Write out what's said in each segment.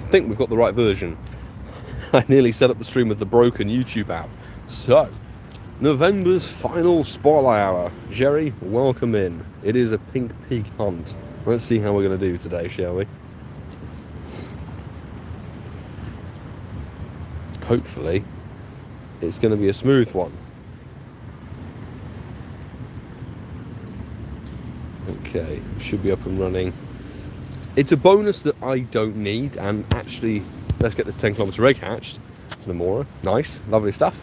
think we've got the right version. I nearly set up the stream with the broken YouTube app. So, November's final spotlight hour. Jerry, welcome in. It is a pink pig hunt. Let's see how we're going to do today, shall we? Hopefully, it's going to be a smooth one. Okay, should be up and running. It's a bonus that I don't need, and actually, let's get this 10km egg hatched. It's an Amora. Nice, lovely stuff.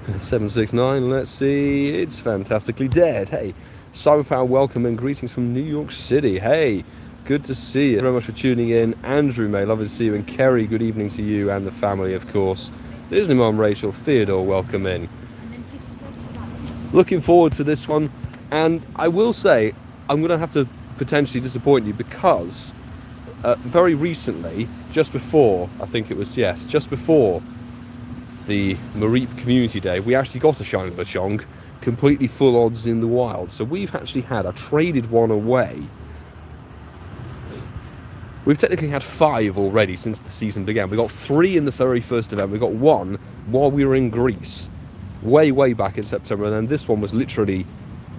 769, let's see. It's fantastically dead. Hey, Cyberpower, welcome and greetings from New York City. Hey, good to see you. Thank you very much for tuning in. Andrew, mate, lovely to see you. And Kerry, good evening to you and the family, of course. Disney Mom, Rachel, Theodore, welcome in. Looking forward to this one. And I will say, I'm going to have to potentially disappoint you because very recently, just before, I think it was, yes, just before the Mareep Community Day, we actually got a shiny LeChonk, completely full odds in the wild. So we've actually had, I traded one away. We've technically had 5 already since the season began. We got 3 in the very first event. We got 1 while we were in Greece, way back in September. And then this one was literally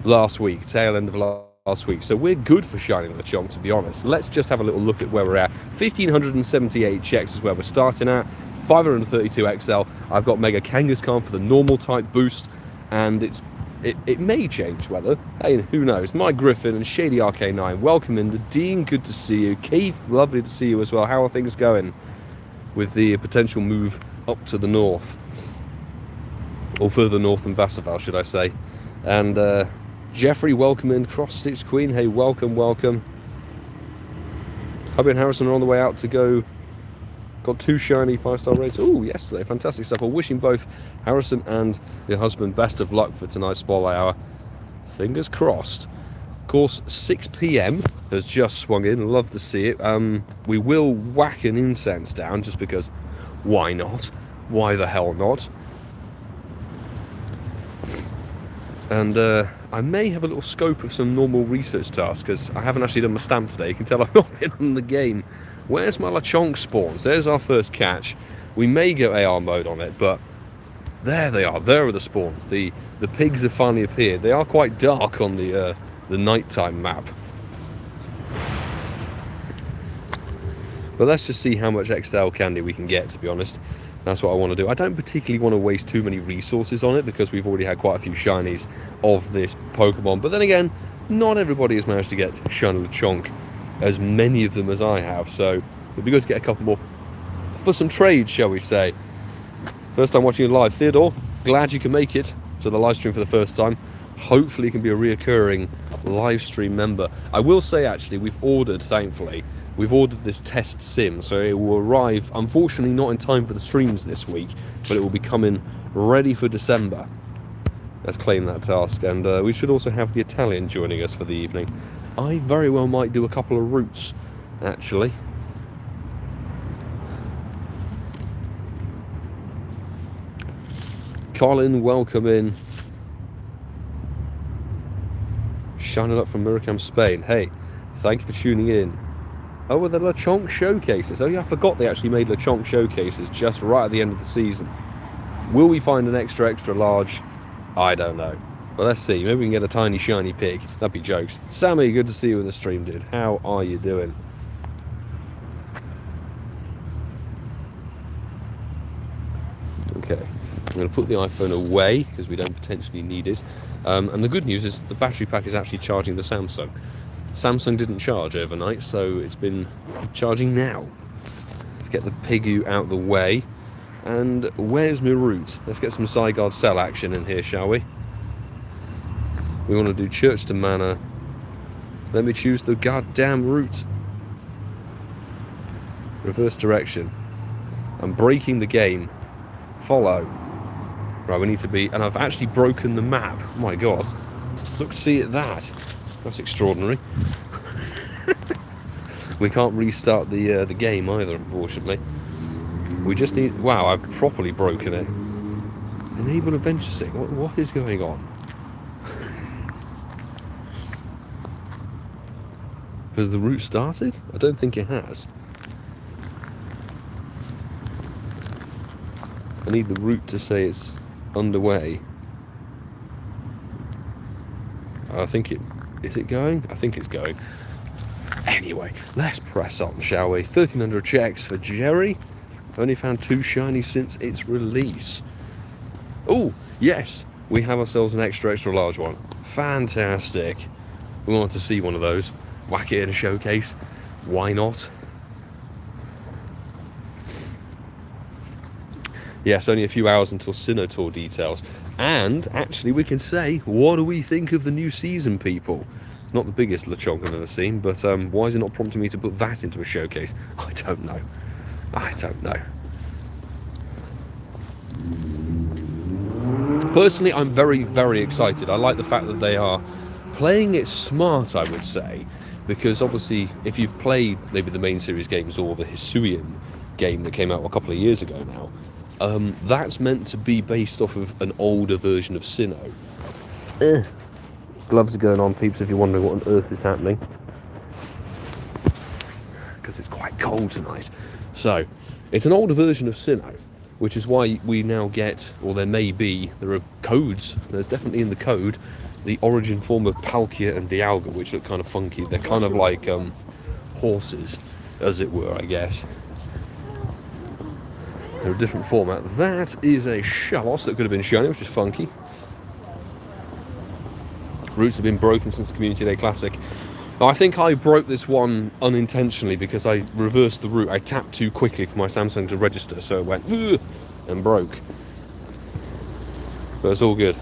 last week, tail end of last week. So we're good for shiny LeChonk, to be honest. Let's just have a little look at where we're at. 1,578 checks is where we're starting at. 532 XL. I've got Mega Kangaskhan for the normal type boost, and it may change whether. Hey, who knows? My Griffin and Shady RK9, welcome in. The Dean, good to see you. Keith, lovely to see you as well. How are things going with the potential move up to the north? Or further north than Vassaval, should I say. And Jeffrey, welcome in. Cross Stitch Queen, hey, welcome. Hubby and Harrison are on the way out to go. Got 2 shiny 5-star raids. Oh, yesterday, fantastic stuff. Well, wishing both Harrison and your husband best of luck for tonight's spotlight hour. Fingers crossed. Of course, 6 PM has just swung in. Love to see it. We will whack an incense down just because why not? Why the hell not? And I may have a little scope of some normal research tasks because I haven't actually done my stamp today. You can tell I've not been on the game. Where's my LeChonk spawns? There's our first catch. We may go AR mode on it, but there they are. There are the spawns. The pigs have finally appeared. They are quite dark on the nighttime map. But let's just see how much XL candy we can get, to be honest. That's what I want to do. I don't particularly want to waste too many resources on it because we've already had quite a few shinies of this Pokemon. But then again, not everybody has managed to get shiny LeChonk, as many of them as I have. So it'd be good to get a couple more for some trades, shall we say. First time watching it live. Theodore, glad you can make it to the live stream for the first time. Hopefully you can be a reoccurring live stream member. I will say, actually, we've ordered, thankfully, we've ordered this test sim, so it will arrive, unfortunately not in time for the streams this week, but it will be coming ready for December. Let's claim that task. And we should also have the Italian joining us for the evening. I very well might do a couple of routes, actually. Colin, welcome in. Shining up from Miracam, Spain. Hey, thank you for tuning in. Oh, well, the LeChonk showcases. Oh, yeah, I forgot they actually made LeChonk showcases just right at the end of the season. Will we find an extra large? I don't know. But let's see. Maybe we can get a tiny shiny pig. That'd be jokes. Sammy, good to see you in the stream, dude. How are you doing? Okay. I'm going to put the iPhone away because we don't potentially need it. And the good news is the battery pack is actually charging the Samsung. Samsung didn't charge overnight, so it's been charging now. Let's get the Pigu out the way. And where's my route? Let's get some Zygarde cell action in here, shall we? We want to do Church to Manor. Let me choose the goddamn route. Reverse direction. I'm breaking the game. Follow. Right, we need to be... And I've actually broken the map. Oh my god. Look, see at that. That's extraordinary. We can't restart the game either, unfortunately. We just need... Wow, I've properly broken it. Enable adventure sync. What is going on? Has the route started? I don't think it has. I need the route to say it's underway. I think it... Is it going? I think it's going. Anyway, let's press on, shall we? 1,300 checks for Jerry. I've only found 2 shinies since its release. Oh, yes. We have ourselves an extra large one. Fantastic. We want to see one of those. Whack it in a showcase. Why not? Yes, only a few hours until Sinnoh Tour details. And actually we can say, what do we think of the new season, people? It's not the biggest LeChonk I've ever seen, but why is it not prompting me to put that into a showcase? I don't know. I don't know. Personally, I'm very, very excited. I like the fact that they are playing it smart, I would say, because obviously if you've played maybe the main series games or the Hisuian game that came out a couple of years ago now, that's meant to be based off of an older version of Sinnoh. Gloves are going on, peeps, if you're wondering what on earth is happening. Because it's quite cold tonight. So, it's an older version of Sinnoh, which is why we now get, or there are codes, there's definitely in the code, the origin form of Palkia and Dialga, which look kind of funky. They're kind of like horses, as it were, I guess. They're a different format. That is a Shalos that could have been shiny, which is funky. Routes have been broken since the Community Day Classic. Now, I think I broke this one unintentionally because I reversed the route. I tapped too quickly for my Samsung to register, so it went ugh, and broke. But it's all good.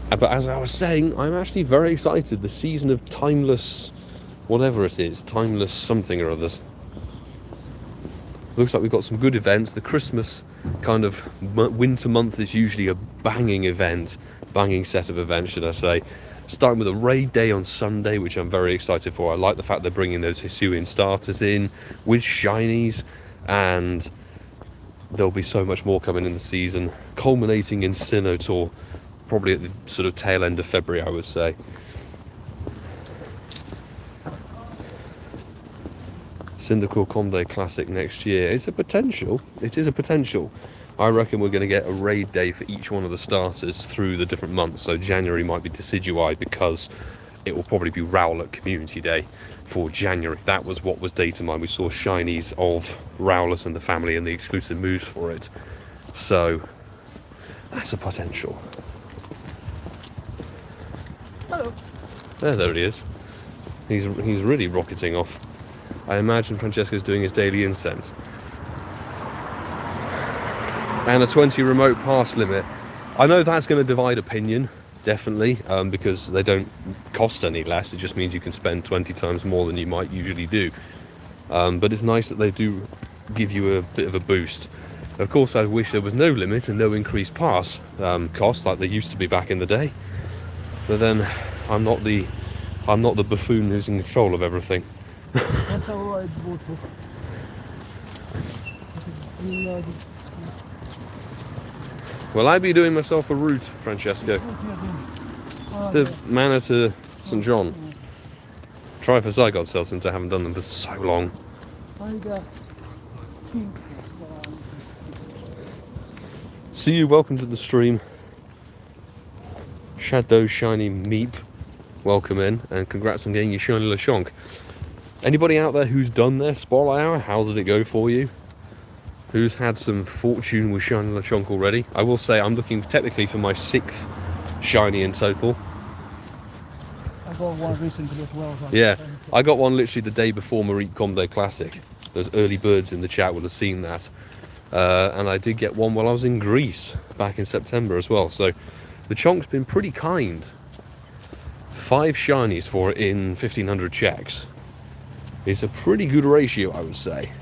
But as I was saying, I'm actually very excited. The season of Timeless, whatever it is, Timeless something or others. Looks like we've got some good events. The Christmas kind of winter month is usually a banging event, banging set of events, should I say. Starting with a raid day on Sunday, which I'm very excited for. I like the fact they're bringing those Hisuian starters in with shinies, and there'll be so much more coming in the season, culminating in Sinnoh Tour, probably at the sort of tail end of February, I would say. Syndical Comday Classic next year. It's a potential. It is a potential. I reckon we're going to get a raid day for each one of the starters through the different months. So January might be Decidueye because it will probably be Rowlet Community Day for January. That was what was data mined. We saw shinies of Rowlet and the family and the exclusive moves for it. So that's a potential. Hello. There he is. He's really rocketing off. I imagine Francesco's doing his daily incense. And a 20 remote pass limit. I know that's going to divide opinion, definitely, because they don't cost any less. It just means you can spend 20 times more than you might usually do. But it's nice that they do give you a bit of a boost. Of course, I wish there was no limit and no increased pass cost like there used to be back in the day. But then I'm not the buffoon who's in control of everything. That's how I vote for. Will I be doing myself a route, Francesco? The manor to St. John. Try for Zygote cells since I haven't done them for so long. See you, welcome to the stream. Shadow Shiny Meep, welcome in, and congrats on getting your shiny LeChonk. Anybody out there who's done their Spotlight Hour? How did it go for you? Who's had some fortune with shiny LeChonk already? I will say I'm looking technically for my 6th shiny in total. I got one recently as well. Yeah, I got one literally the day before Mythical Comday Classic. Those early birds in the chat will have seen that. And I did get one while I was in Greece back in September as well. So the Chonk's been pretty kind. 5 shinies for it in 1,500 checks. It's a pretty good ratio, I would say.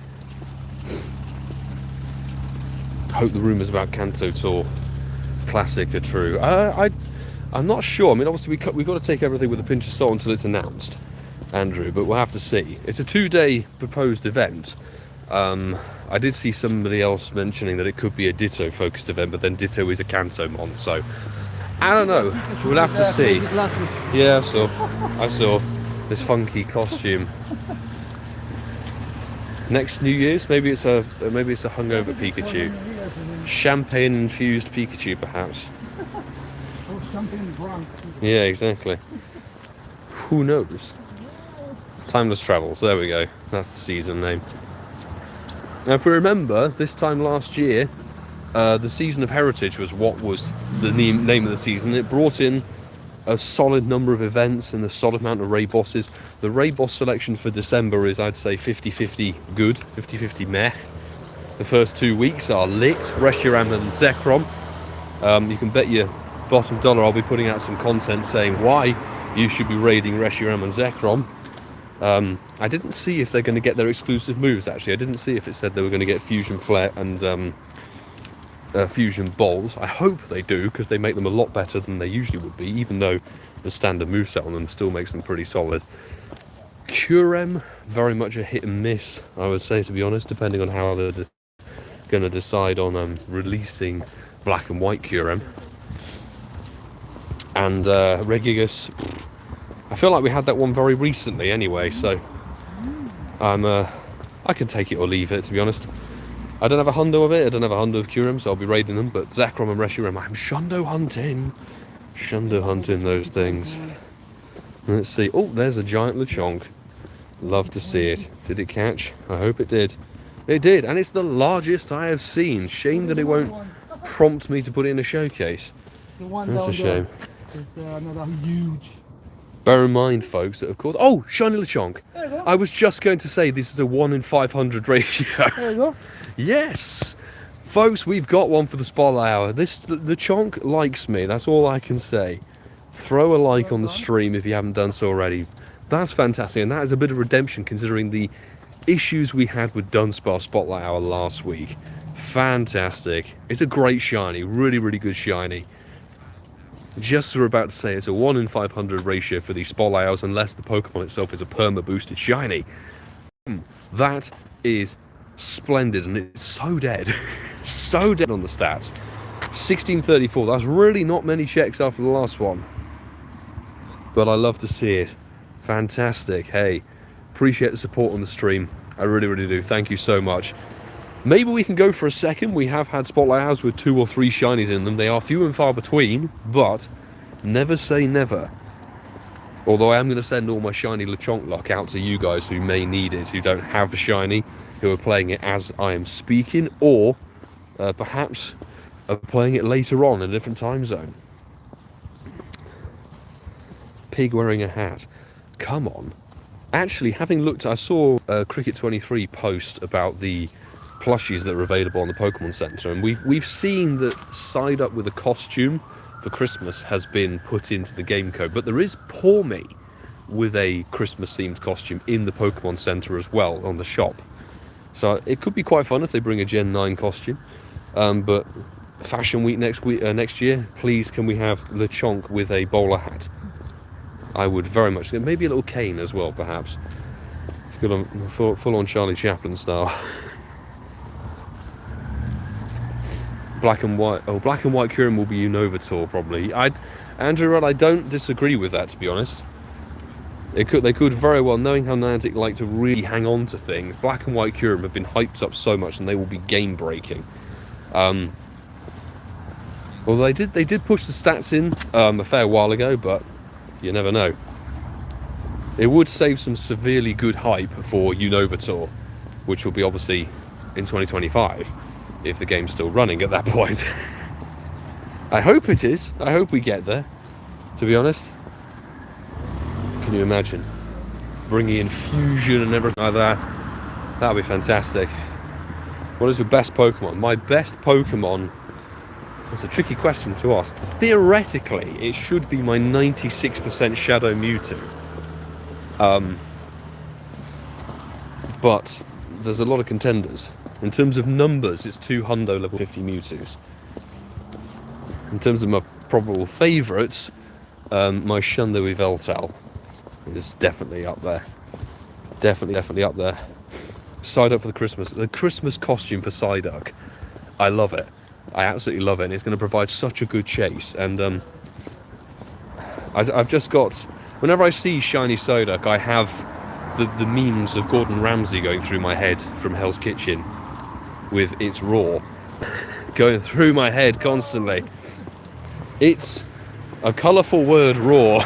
Hope the rumours about Kanto Tour Classic are true. I'm not sure. I mean, obviously we've got to take everything with a pinch of salt until it's announced, Andrew, but we'll have to see. It's a 2-day proposed event. I did see somebody else mentioning that it could be a Ditto focused event, but then Ditto is a Kanto mon, so I don't know. We'll have to see. Yeah, I saw this funky costume. Next New Year's, maybe it's a hungover Pikachu. Champagne-infused Pikachu, perhaps. Or champagne drunk. Yeah, exactly. Who knows? Timeless Travels, there we go. That's the season name. Now, if we remember, this time last year, the Season of Heritage was what was the name of the season. It brought in a solid number of events and a solid amount of raid bosses. The raid boss selection for December is, I'd say, 50-50 good, 50-50 meh. The first 2 weeks are lit, Reshiram and Zekrom. You can bet your bottom dollar I'll be putting out some content saying why you should be raiding Reshiram and Zekrom. I didn't see if they're going to get their exclusive moves, actually. I didn't see if it said they were going to get Fusion Flare and Fusion Balls. I hope they do, because they make them a lot better than they usually would be, even though the standard moveset on them still makes them pretty solid. Curem, very much a hit and miss, I would say, to be honest, depending on how they're going to decide on releasing black and white Curem. And Regigas, I feel like we had that one very recently anyway, so I can take it or leave it, to be honest. I don't have a hundo of it, I don't have a hundo of Curem, so I'll be raiding them, but Zekrom and Reshiram, I'm shundo hunting those things. Let's see, oh, there's a giant LeChonk. Love to see it. Did it catch? I hope it did. It did, and it's the largest I have seen. Shame that it won't prompt me to put it in a showcase. That's a shame. Is another huge. Bear in mind, folks, that of course... Oh, shiny LeChonk. I was just going to say this is a 1 in 500 ratio. There you go. Yes! Folks, we've got one for the Spotlight Hour. The LeChonk likes me, that's all I can say. Throw a like on the stream if you haven't done so already. That's fantastic, and that is a bit of redemption considering the issues we had with Dunsparce Spotlight Hour last week. Fantastic. It's a great shiny, really, really good shiny. Just as we're about to say, it's a 1 in 500 ratio for these Spotlight Hours unless the Pokemon itself is a perma boosted shiny. That is splendid, and it's so dead. So dead on the stats. 1634, that's really not many checks after the last one. But I love to see it. Fantastic. Hey, appreciate the support on the stream. I really, really do. Thank you so much. Maybe we can go for a second. We have had Spotlight Hours with 2 or 3 shinies in them. They are few and far between, but never say never. Although I am going to send all my shiny LeChonk luck out to you guys who may need it, who don't have a shiny, who are playing it as I am speaking, or perhaps are playing it later on in a different time zone. Pig wearing a hat. Come on. Actually, having looked, I saw Cricket23 post about the plushies that are available on the Pokemon Center, and we've seen that Side Up with a costume for Christmas has been put into the game code, but there is Poor Me with a Christmas themed costume in the Pokemon Center as well on the shop. So it could be quite fun if they bring a Gen 9 costume. But Fashion Week next year, please can we have LeChonk with a bowler hat? I would very much. Maybe a little cane as well, perhaps. It's good on full on Charlie Chaplin style. Black and white. Oh, black and white Curem will be Unovator probably. Andrew, I don't disagree with that, to be honest. They could very well, knowing how Niantic like to really hang on to things. Black and white Curem have been hyped up so much, and they will be game breaking. Although they did push the stats in a fair while ago, but you never know. It would save some severely good hype for Unovator, which will be obviously in 2025. If the game's still running at that point. I hope it is. I hope we get there, to be honest. Can you imagine? Bringing in Fusion and everything like that. That would be fantastic. What is your best Pokemon? My best Pokemon... That's a tricky question to ask. Theoretically, it should be my 96% Shadow Mewtwo. But there's a lot of contenders. In terms of numbers, it's 2 hundo level 50 Mewtwo's. In terms of my probable favourites, my Shundo Yveltal is definitely up there. Definitely up there. Psyduck for the Christmas costume for Psyduck. I love it. I absolutely love it, and it's going to provide such a good chase. And I've just got... Whenever I see shiny Psyduck, I have the memes of Gordon Ramsay going through my head from Hell's Kitchen with its roar. going through my head constantly. It's a colourful word, raw.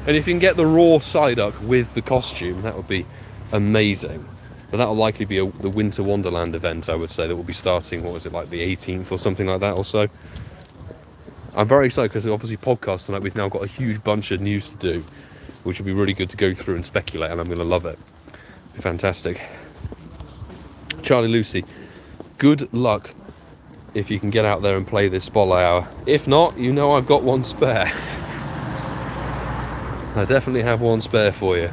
And if you can get the raw Psyduck with the costume, that would be amazing. But that'll likely be the Winter Wonderland event, I would say, that will be starting, what was it, like the 18th or something like that or so. I'm very excited because obviously podcast tonight, we've now got a huge bunch of news to do, which will be really good to go through and speculate, and I'm going to love it. Be fantastic. CharleyLucy, good luck if you can get out there and play this Spotlight Hour. If not, you know I've got one spare. I definitely have one spare for you.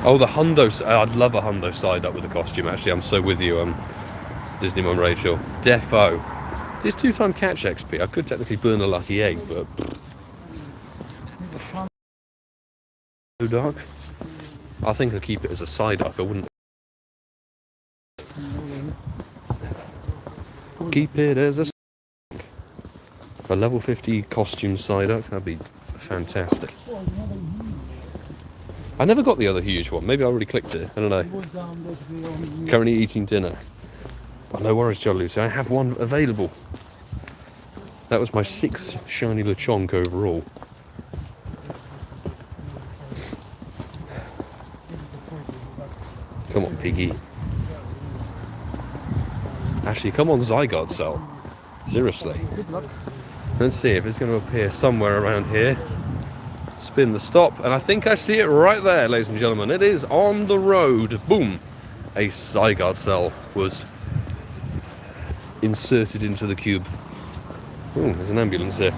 Oh, the Hundo. I'd love a Hundo Psyduck with a costume, actually. I'm so with you, Disney Mum Rachel. Defo. It's 2-time catch XP. I could technically burn a lucky egg, but... Blue Dark? I think I'll keep it as a Psyduck. I wouldn't... Keep it as a level 50 costume Psyduck. That'd be fantastic. I never got the other huge one. Maybe I already clicked it. I don't know. Currently eating dinner. But no worries, CharleyLucy. I have one available. That was my 6th shiny LeChonk overall. Come on, piggy. Actually, come on, Zygarde Cell. Seriously. Let's see if it's going to appear somewhere around here. Spin the stop, and I think I see it right there, ladies and gentlemen. It is on the road. Boom! A Zygarde Cell was inserted into the cube. Ooh, there's an ambulance here.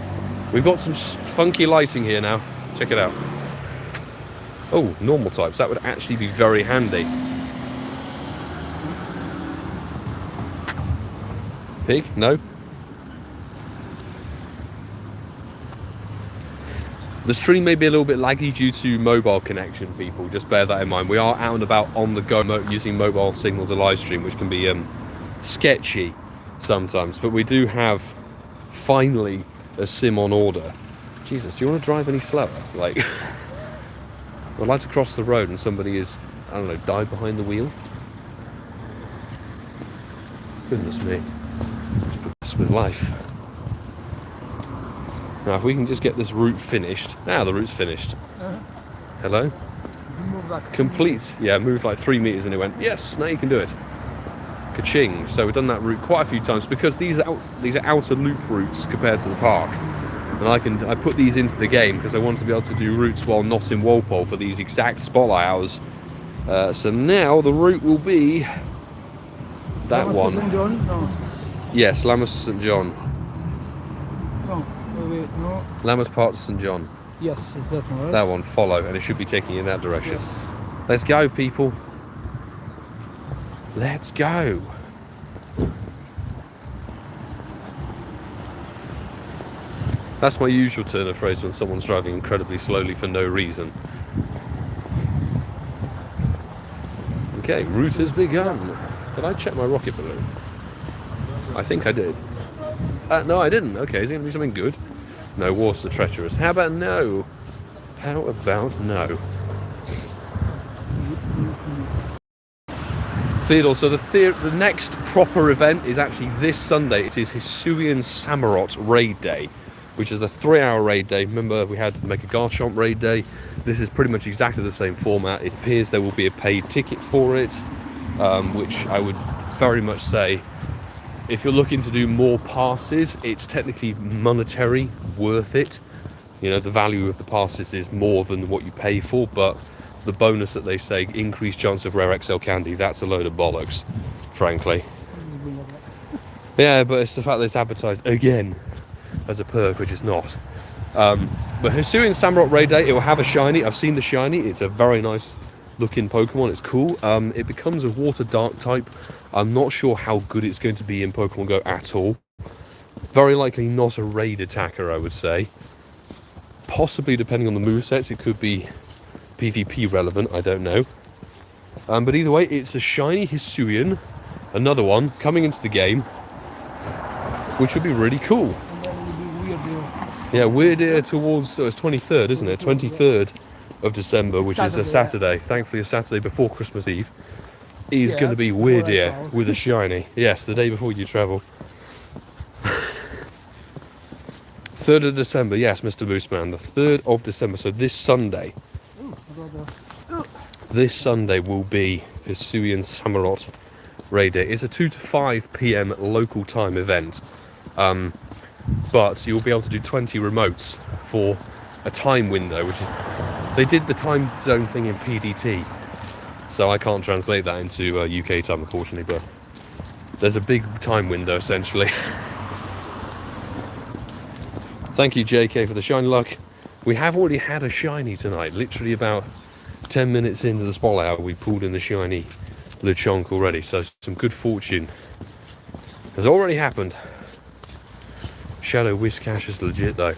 We've got some funky lighting here now. Check it out. Oh, normal types. That would actually be very handy. Pig? No? The stream may be a little bit laggy due to mobile connection, people. Just bear that in mind. We are out and about on the go using mobile signal to live stream, which can be sketchy sometimes. But we do have, finally, a sim on order. Jesus, do you want to drive any slower? Like, I'd like to cross the road and somebody is, I don't know, died behind the wheel. Goodness me. Just with life. Now, if we can just get this route finished. Now the route's finished. Hello? Complete. Yeah, moved like 3 meters and it went, yes, now you can do it. Ka-ching. So we've done that route quite a few times because these are outer loop routes compared to the park. And I put these into the game because I wanted to be able to do routes while not in Walpole for these exact Spotlight Hours. So now the route will be that one. St. John? No. Yes, Lammas St. John. No. Wait, no. Lammas Park to St. John. Yes, it's that one, right? That one, follow, and it should be taking you in that direction. Yes. Let's go, people. Let's go. That's my usual turn of phrase when someone's driving incredibly slowly for no reason. Okay, route has begun. Did I check my rocket balloon? I think I did. No, I didn't. Okay, is it going to be something good? No, war's the treacherous. How about no? How about no? Theodore, so the next proper event is actually this Sunday. It is Hisuian Samurott Raid Day, which is a 3-hour raid day. Remember, we had the Mega Garchomp raid day. This is pretty much exactly the same format. It appears there will be a paid ticket for it, which I would very much say, if you're looking to do more passes, it's technically monetary worth it. You know, the value of the passes is more than what you pay for, but the bonus that they say, increased chance of rare XL candy, that's a load of bollocks, frankly. Yeah, but it's the fact that it's advertised again as a perk, which is not. But Hisuian Samurott Raid Day, it will have a shiny. I've seen the shiny. It's a very nice looking Pokemon. It's cool. It becomes a water dark type. I'm not sure how good it's going to be in Pokemon Go at all. Very likely not a raid attacker, I would say. Possibly, depending on the movesets, it could be PvP relevant, I don't know. But either way, it's a shiny Hisuian, another one, coming into the game, which would be really cool. Yeah, we're there towards, so it's 23rd, isn't it? 23rd of December, which is a Saturday. Thankfully a Saturday before Christmas Eve. is going to be weird before I here travel. with a shiny. Yes, the day before you travel. 3rd of December, yes, Mr. Mooseman, the 3rd of December, so this Sunday. Ooh, I got the... This Sunday will be Hisuian Samurott Raid Day. It's a 2 to 5 p.m. local time event, but you'll be able to do 20 remotes for a time window, which is, they did the time zone thing in PDT, so I can't translate that into UK time, unfortunately, but there's a big time window essentially. Thank you, JK, for the shiny luck. We have already had a shiny tonight. Literally about 10 minutes into the spot hour, we pulled in the shiny LeChonk already. So some good fortune has already happened. Shadow Whiskash is legit though.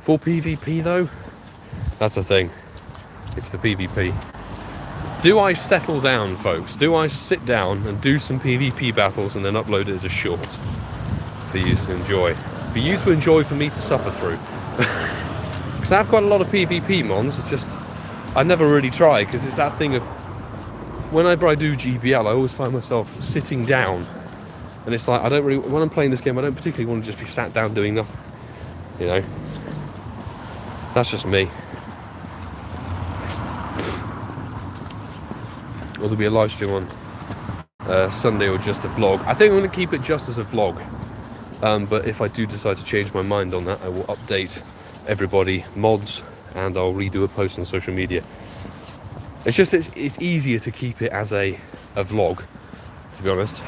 For PvP though, that's the thing. It's the PvP. Do I settle down, folks? Do I sit down and do some PvP battles and then upload it as a short for you to enjoy? For you to enjoy, for me to suffer through. Because I have quite a lot of PvP mons, it's just I never really try, because it's that thing of whenever I do GBL I always find myself sitting down, and it's like I don't really, when I'm playing this game I don't particularly want to just be sat down doing nothing, you know. That's just me. Or there'll be a live stream on Sunday or just a vlog. I think I'm going to keep it just as a vlog. But if I do decide to change my mind on that, I will update everybody, mods, and I'll redo a post on social media. It's just, it's easier to keep it as a vlog, to be honest.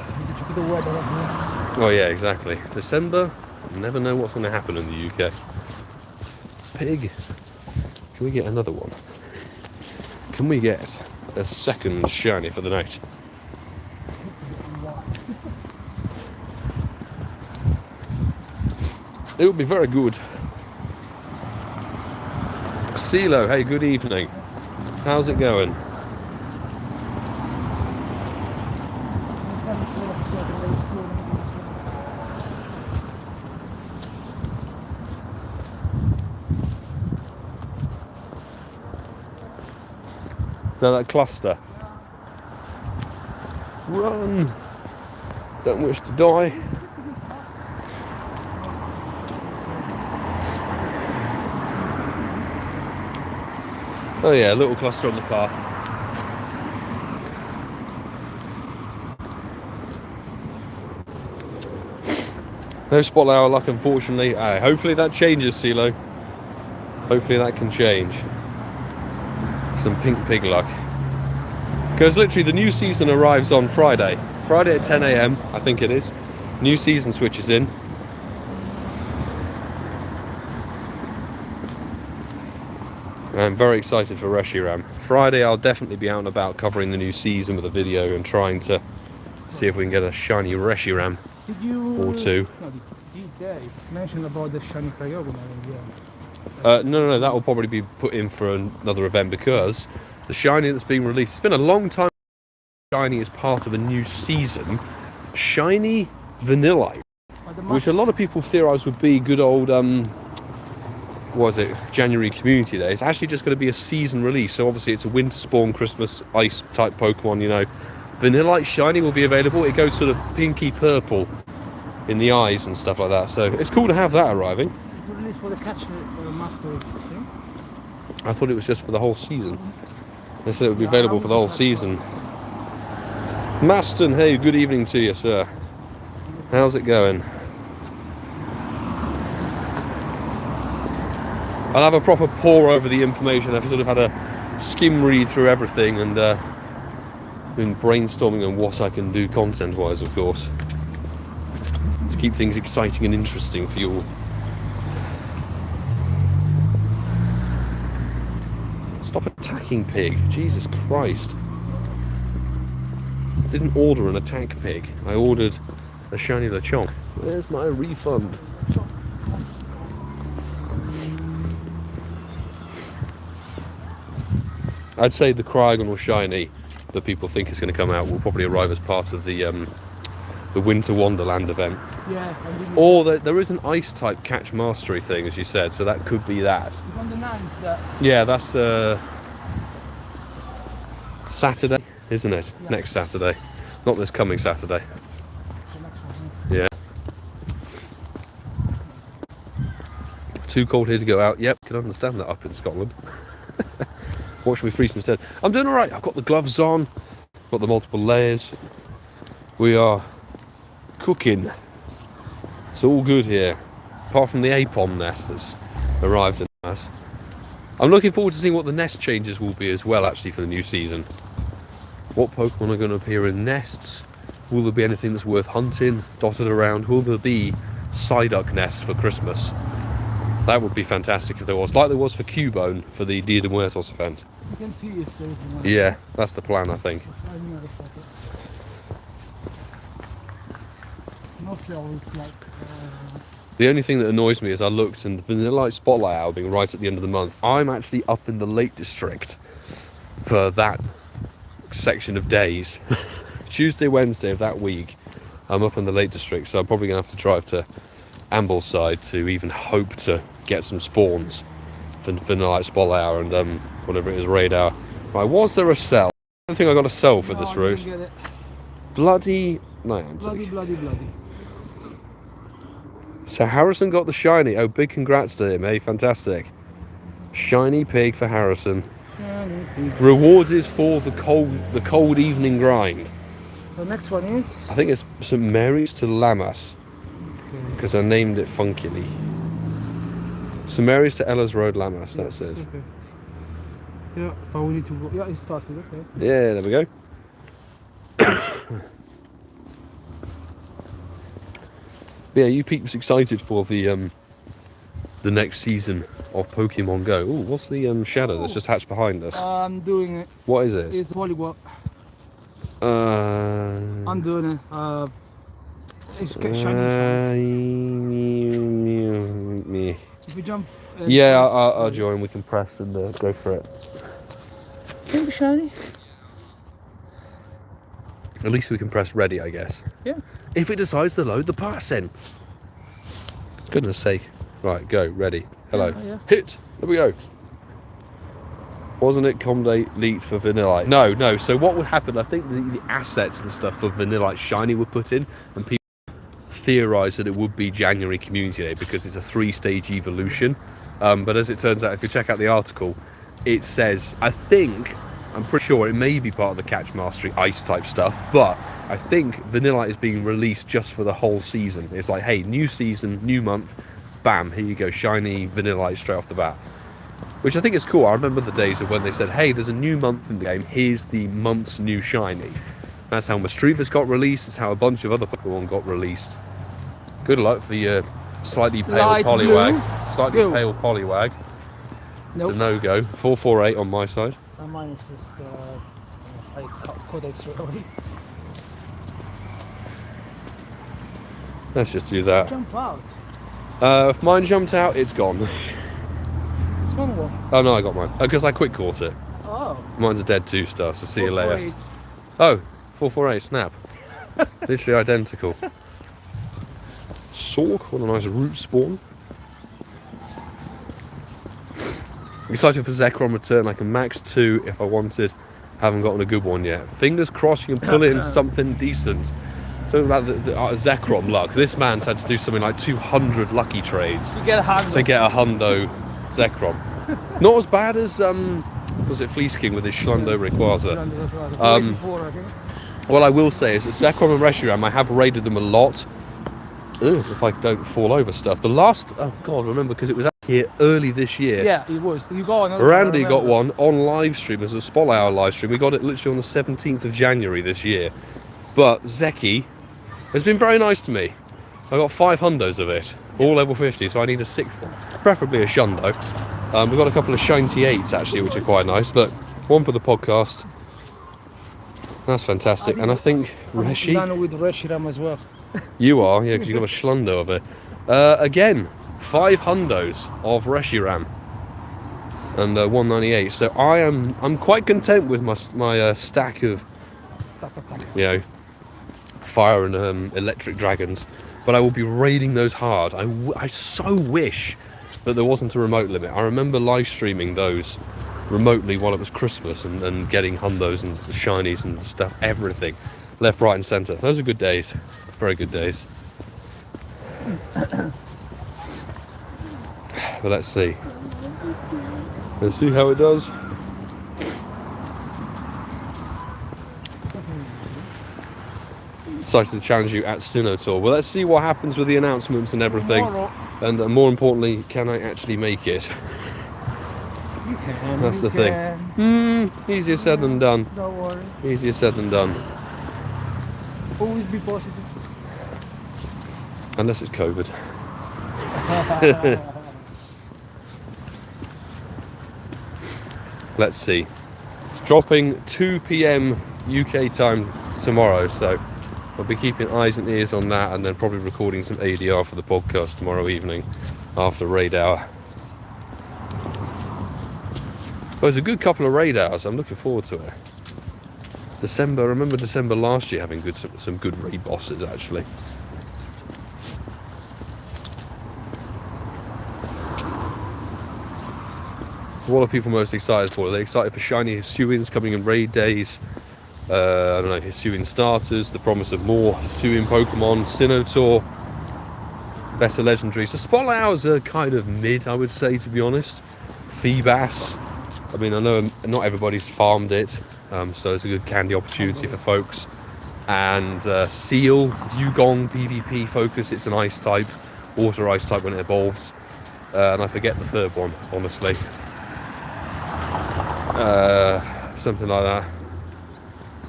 Oh yeah, exactly. December, you never know what's going to happen in the UK. Pig, can we get another one? Can we get a second shiny for the night? It would be very good. CeeCeeismad, hey, good evening. How's it going? So that cluster. Run! Don't wish to die. Oh yeah, a little cluster on the path. No spot hour luck, unfortunately. Hopefully that changes, CeeCeeismad. Hopefully that can change. Some pink pig luck. Because literally the new season arrives on Friday. Friday at 10 AM, I think it is. New season switches in. I'm very excited for Reshiram. Friday I'll definitely be out and about covering the new season with a video and trying to see if we can get a shiny Reshiram or two. No, did they mention about the shiny Kyogre? No, that will probably be put in for another event, because the shiny that's being released, it's been a long time. Shiny is part of a new season, Shiny Vanillite, which a lot of people theorise would be good old was it January Community Day. It's actually just going to be a season release, so obviously it's a winter spawn, Christmas ice type Pokemon, you know. Vanillite Shiny will be available. It goes sort of pinky purple in the eyes and stuff like that, so it's cool to have that arriving. Release for the catch master thing? I thought it was just for the whole season. They said it would be available for the whole season. Martyn, hey, good evening to you, sir. How's it going? I'll have a proper pour over the information. I've sort of had a skim read through everything and been brainstorming on what I can do content-wise, of course, to keep things exciting and interesting for you all. Stop attacking, pig. Jesus Christ. I didn't order an attack pig. I ordered a shiny LeChonk. Where's my refund? I'd say the Cryogonal Shiny that people think is going to come out will probably arrive as part of the Winter Wonderland event. Yeah. Or there is an ice type catch mastery thing, as you said, so that could be that. On the 9th, that... Yeah, that's Saturday. isn't it? Yeah. Next Saturday. Not this coming Saturday. The next one. Yeah. Too cold here to go out. Yep, can understand that up in Scotland. What should we freeze instead? I'm doing alright. I've got the gloves on. Got the multiple layers. We are cooking. It's all good here. Apart from the apom nest that's arrived in us. I'm looking forward to seeing what the nest changes will be as well, actually, for the new season. What Pokemon are going to appear in nests? Will there be anything that's worth hunting dotted around? Will there be Psyduck nests for Christmas? That would be fantastic if there was, like there was for Cubone for the Dia de Muertos event. You can see if there's one. Yeah, that's the plan, I think. Mostly always like. The only thing that annoys me is I looked and the Vanillite Spotlight Hour being right at the end of the month. I'm actually up in the Lake District for that section of days. Tuesday, Wednesday of that week, I'm up in the Lake District, so I'm probably going to have to drive to Ambleside to even hope to get some spawns for Vanillite Spotlight Hour and whatever it is, raid hour. Right, was there a sell? I don't think I got a sell for this route. Bloody Niantic. Bloody. So Harrison got the shiny. Oh, big congrats to him, eh? Fantastic. Shiny pig for Harrison. Rewarded for the cold evening grind. The next one is. I think it's St Mary's to Lammas, because I named it funkily. St Mary's to Ella's Road, Lammas. That says. Okay. Yeah, but we need to go. Yeah, it started. Okay. Yeah, there we go. Yeah, you peeps excited for the next season of Pokemon Go. Ooh, what's the shadow that's just hatched behind us? I'm doing it. What is it? It's volleyball. I'm doing it. It's shiny. If we jump. Yeah, I'll join. We can press and go for it. Can it be shiny? At least we can press ready, I guess. Yeah. If it decides to load the pass in. Goodness sake. Right, go. Ready. Hello. Yeah. Hit. There we go. Wasn't it Comdate leaked for Vanillite? No. So what would happen, I think the assets and stuff for Vanillite Shiny were put in, and people theorised that it would be January Community Day because it's a 3-stage evolution. But as it turns out, if you check out the article, it says, I'm pretty sure it may be part of the Catch Mastery Ice type stuff, but I think Vanillite is being released just for the whole season. It's like, hey, new season, new month, bam, here you go, shiny Vanillite straight off the bat. Which I think is cool. I remember the days of when they said, hey, there's a new month in the game, here's the month's new shiny. That's how Mischievous got released, it's how a bunch of other Pokemon got released. Good luck for your slightly pale Light Poliwag. blue. Slightly Blue. pale Poliwag. Nope. It's a no-go. 448 on my side. Mine is just I caught it straight away. Let's just do that. Jump out. If mine jumped out, it's gone. It's one more. Oh no, I got mine. Because I quick caught it. Oh. Mine's a dead 2-star, so see you later. 448. Oh, 448 snap. Literally identical. Sork, what a nice root spawn. Excited for Zekrom return. I can max 2 if I wanted. Haven't gotten a good one yet. Fingers crossed you can pull it in something decent. Something about the Zekrom luck. This man's had to do something like 200 lucky trades You get a hard to get a hundo Zekrom. Not as bad as was it Fleece King with his Schlundo Rayquaza. What I will say is that Zekrom and Reshiram, I have raided them a lot. Ugh, if I don't fall over stuff. The last, oh god, remember, because it was out here early this year. Yeah, it was. You got another Randy got one on live stream as a Spotlight Hour live stream. We got it literally on the 17th of January this year. But Zeki has been very nice to me. I got 5 hundos of it, all level 50, so I need a 6th one, preferably a Shundo. We've got a couple of Shinty 8s actually, which are quite nice. Look, one for the podcast. That's fantastic. And I think Reshi. Done with Reshiram as well. You are, yeah, because you got a Schlundo of it. Again, 5 hundos of Reshiram and 198. So I'm quite content with my stack of, you know, fire and electric dragons. But I will be raiding those hard. I so wish that there wasn't a remote limit. I remember live streaming those remotely while it was Christmas and getting hundos and shinies and stuff, everything, left, right and centre. Those are good days, very good days. But let's see how it does. Decided to challenge you at Sinnoh. Well, let's see what happens with the announcements and everything. And more importantly, can I actually make it? You can. That's the thing. Easier said than done. Don't worry. Easier said than done. Always be positive. Unless it's COVID. Let's see. It's dropping 2 p.m. UK time tomorrow, so I'll be keeping eyes and ears on that, and then probably recording some ADR for the podcast tomorrow evening after raid hour. Well, it's a good couple of raid hours. I'm looking forward to it. December. I remember December last year having some good raid bosses actually. What are people most excited for? Are they excited for shiny Hisuians coming in raid days? I don't know, Hisuian starters, the promise of more Hisuian Pokemon, Sinnoh, better legendaries. So Spotlight Hours are kind of mid, I would say, to be honest. Feebas. I mean, I know not everybody's farmed it, so it's a good candy opportunity for folks. And Seal, Dugong, PvP focus, it's an ice type, water ice type when it evolves. And I forget the third one, honestly. Something like that.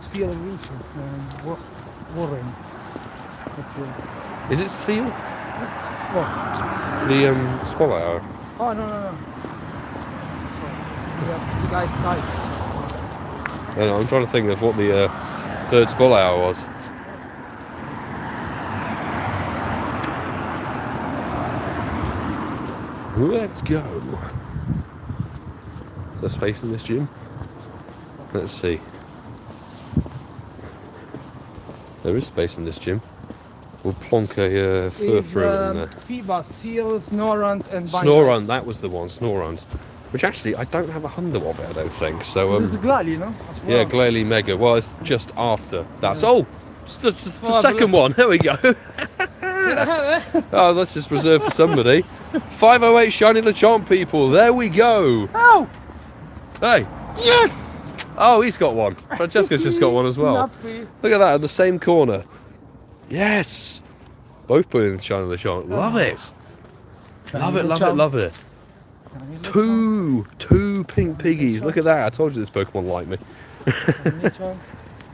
Sphere Reach and Warren. Is it Sphere? What? The Spotlight Hour? Oh, no. The guy's type. I don't know, I'm trying to think of what the third Spotlight Hour was. Let's go. Is there space in this gym? Let's see. There is space in this gym. We'll plonk a fur in there. Feebas, Seal, Snorunt and Binder. Snorunt, that was the one, Snorunt. Which actually, I don't have a hundo of it, I don't think. So, There's a Glalie, no? As well. Yeah, Glalie Mega. Well, it's just after that. Yeah. Oh, it's the second one. There we go. Oh, let's just reserve for somebody. 508 shiny LeChonk, people. There we go. Oh! Hey. Yes! Oh, he's got one. Francesco's just got one as well. Look at that, in the same corner. Yes! Both put in the shiny LeChonk. Love it. Love it, love it, love it. Two pink piggies. Look at that. I told you this Pokemon liked me.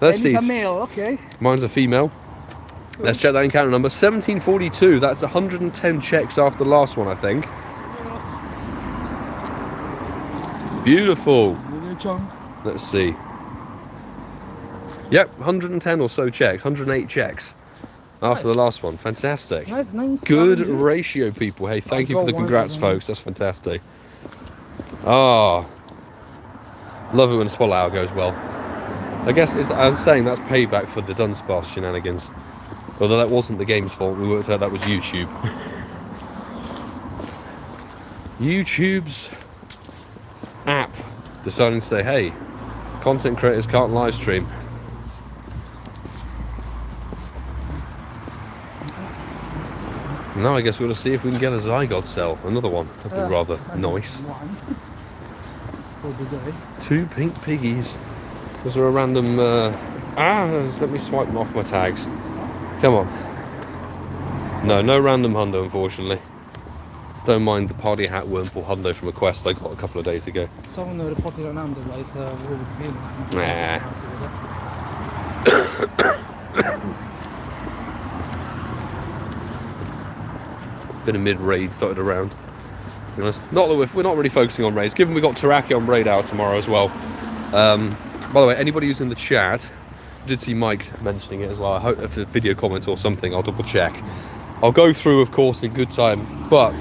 Let's see. It's a male, okay. Mine's a female. Let's check that encounter number. 1742. That's 110 checks after the last one, I think. Beautiful. Let's see. Yep, 110 or so checks. 108 checks after the last one. Fantastic. Nice. Good ratio, people. Hey, thank you for the congrats, folks. That's fantastic. Ah, love it when Spotlight Hour goes well. I guess I'm saying that's payback for the Dunsparce shenanigans. Although that wasn't the game's fault, we worked out that was YouTube. YouTube's app deciding to say, hey, content creators can't live stream. Now I guess we're going to see if we can get a Zygote cell. Another one. That'd be rather nice. Two pink piggies. Was there a random... let me swipe them off my tags. Come on. No random hundo, unfortunately. Don't mind the party hat Wurmple hundo from a quest I got a couple of days ago. Someone reported an under, but it's really big. Bit of mid-raid started around. To be honest. Not that we're not really focusing on raids, given we got Terrakion on raid hour tomorrow as well. By the way, anybody who's in the chat, I did see Mike mentioning it as well. I hope if a video comment or something, I'll double check. I'll go through, of course, in good time, but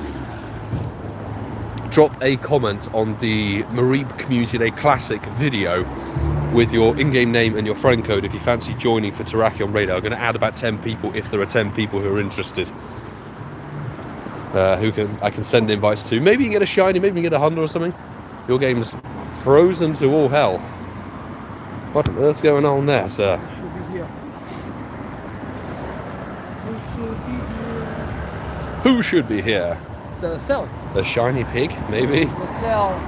drop a comment on the Mareep Community Day Classic video with your in-game name and your friend code if you fancy joining for Terrakion raid hour. I'm going to add about 10 people if there are 10 people who are interested. I can send invites to. Maybe you can get a shiny, maybe you can get a hundo or something. Your game's Frozen to all hell. What on earth's going on there, sir? Should be here. Who should be here? The cell. The shiny pig, maybe? The cell.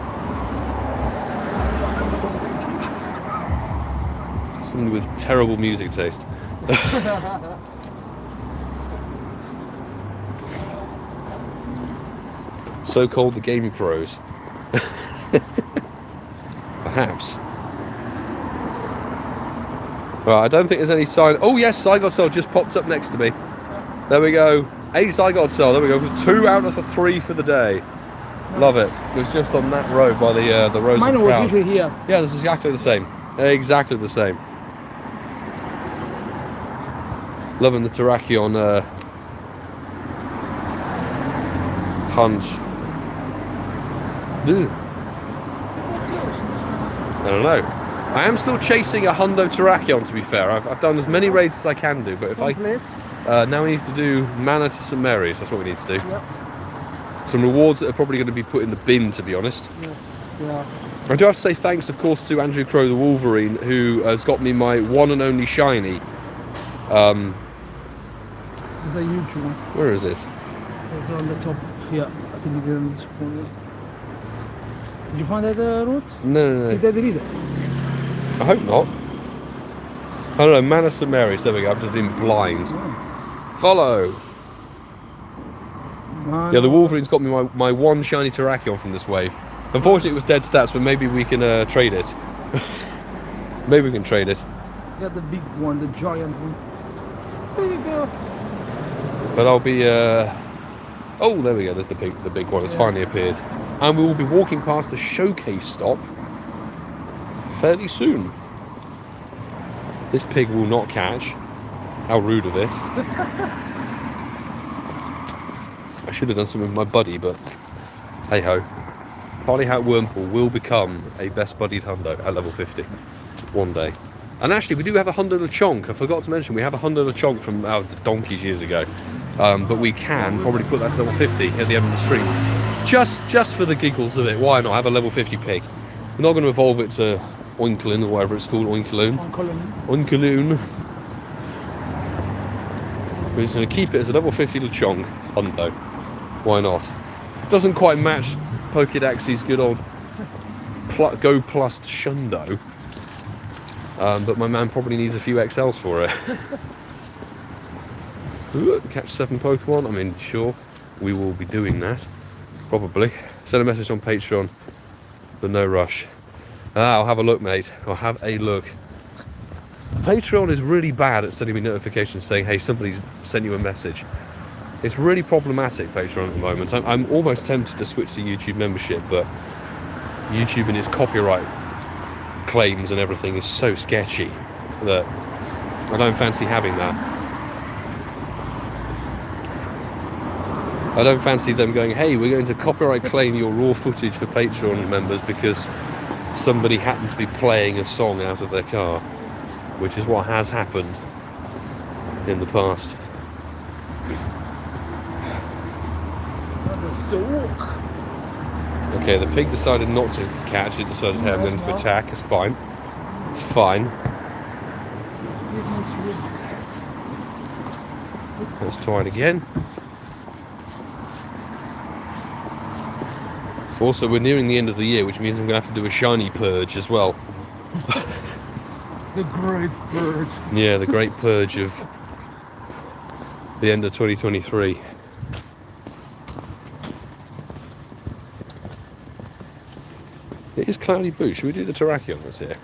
Somebody with terrible music taste. So called the gaming pros. Perhaps. Right, I don't think there's any sign. Oh yes, Zygote Cell just popped up next to me. There we go. A Zygote Cell. There we go. 2 out of the 3 for the day. Nice. Love it. It was just on that road by the roads. Mine was usually here. Yeah, this is exactly the same. Exactly the same. Loving the Terrakion hunt. Ugh. I don't know. I am still chasing a Hundo Terrakion, to be fair. I've done as many raids as I can do, but if now we need to do Mana to St Mary's. That's what we need to do. Yep. Some rewards that are probably going to be put in the bin, to be honest. Yes. Yeah. I do have to say thanks, of course, to Andrew Crow the Wolverine, who has got me my one and only shiny. It's a huge one. Where is it? It's on the top here. I think it's on this corner. Did you find that route? No. Did they delete it? I hope not. I don't know, Mana St Mary's, there we go, I've just been blind. Yeah. Follow! Yeah, the Wolverine's got me my one shiny Terrakion from this wave. Unfortunately it was dead stats, but maybe we can trade it. Maybe we can trade it. Got the big one, the giant one. There you go. But I'll be oh, there we go, there's the big one, it's finally appeared. And we will be walking past the showcase stop fairly soon. This pig will not catch. How rude of it. I should have done something with my buddy, but hey ho. Harleyhat Wormpool will become a best buddied hundo at level 50 one day. And actually, we do have a Hundo LeChonk. I forgot to mention, we have a Hundo LeChonk from the donkeys years ago. But we can probably put that to level 50 at the end of the stream. Just for the giggles of it. Why not have a level 50 pig? We're not going to evolve it to Oinklin or whatever it's called, Oinkaloon. Oinkaloon. We're just going to keep it as a level 50 LeChonk Hundo. Why not? It doesn't quite match Pokédex's good old Go Plus Shundo. But my man probably needs a few XLs for it. Ooh, catch 7 Pokemon. I mean, sure, we will be doing that. Probably. Send a message on Patreon. But no rush. I'll have a look, mate. I'll have a look. Patreon is really bad at sending me notifications saying, hey, somebody's sent you a message. It's really problematic, Patreon, at the moment. I'm almost tempted to switch to YouTube membership, but YouTube and its copyright claims and everything is so sketchy that I don't fancy having that. I don't fancy them going, hey, we're going to copyright claim your raw footage for Patreon members because somebody happened to be playing a song out of their car, which is what has happened in the past. Okay, the pig decided not to catch, it decided, hey, I'm going to attack, it's fine. It's fine. Let's try it again. Also, we're nearing the end of the year, which means I'm going to have to do a shiny purge as well. The great purge. Yeah, the great purge of the end of 2023. It is Cloudy Boo. Should we do the Terrakion that's here?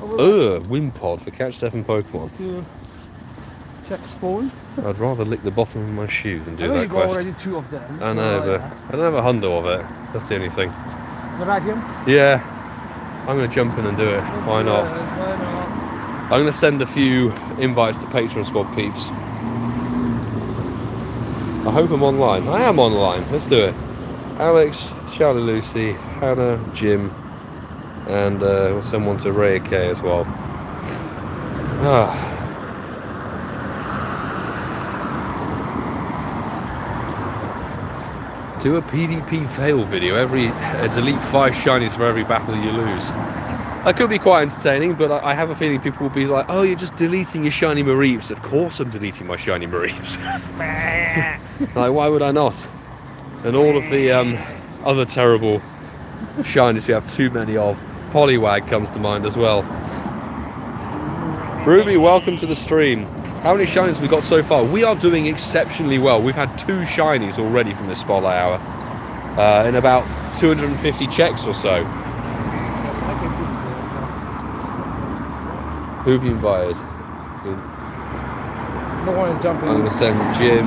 Wimpod for catch 7 Pokemon. Check spawn. I'd rather lick the bottom of my shoe than do that you've quest. already 2 of them. I know, but I don't have a hundo of it. That's the only thing. Terrakion? Yeah. I'm going to jump in and do it. Why not? Why not? I'm going to send a few invites to Patreon Squad peeps. I hope I'm online. I am online. Let's do it. Alex, CharleyLucy, Hannah, Jim, and we'll send one to RatedK as well. Do a PvP fail video. Delete 5 shinies for every battle you lose. That could be quite entertaining, but I have a feeling people will be like, oh, you're just deleting your shiny Mareeps. Of course I'm deleting my shiny Mareeps. Like, why would I not? And all of the other terrible shinies we have too many of. Poliwag comes to mind as well. Ruby, welcome to the stream. How many shinies have we got so far? We are doing exceptionally well. We've had 2 shinies already from this spotlight hour in about 250 checks or so. Who have you invited? No one is jumping. I'm going to send Jim,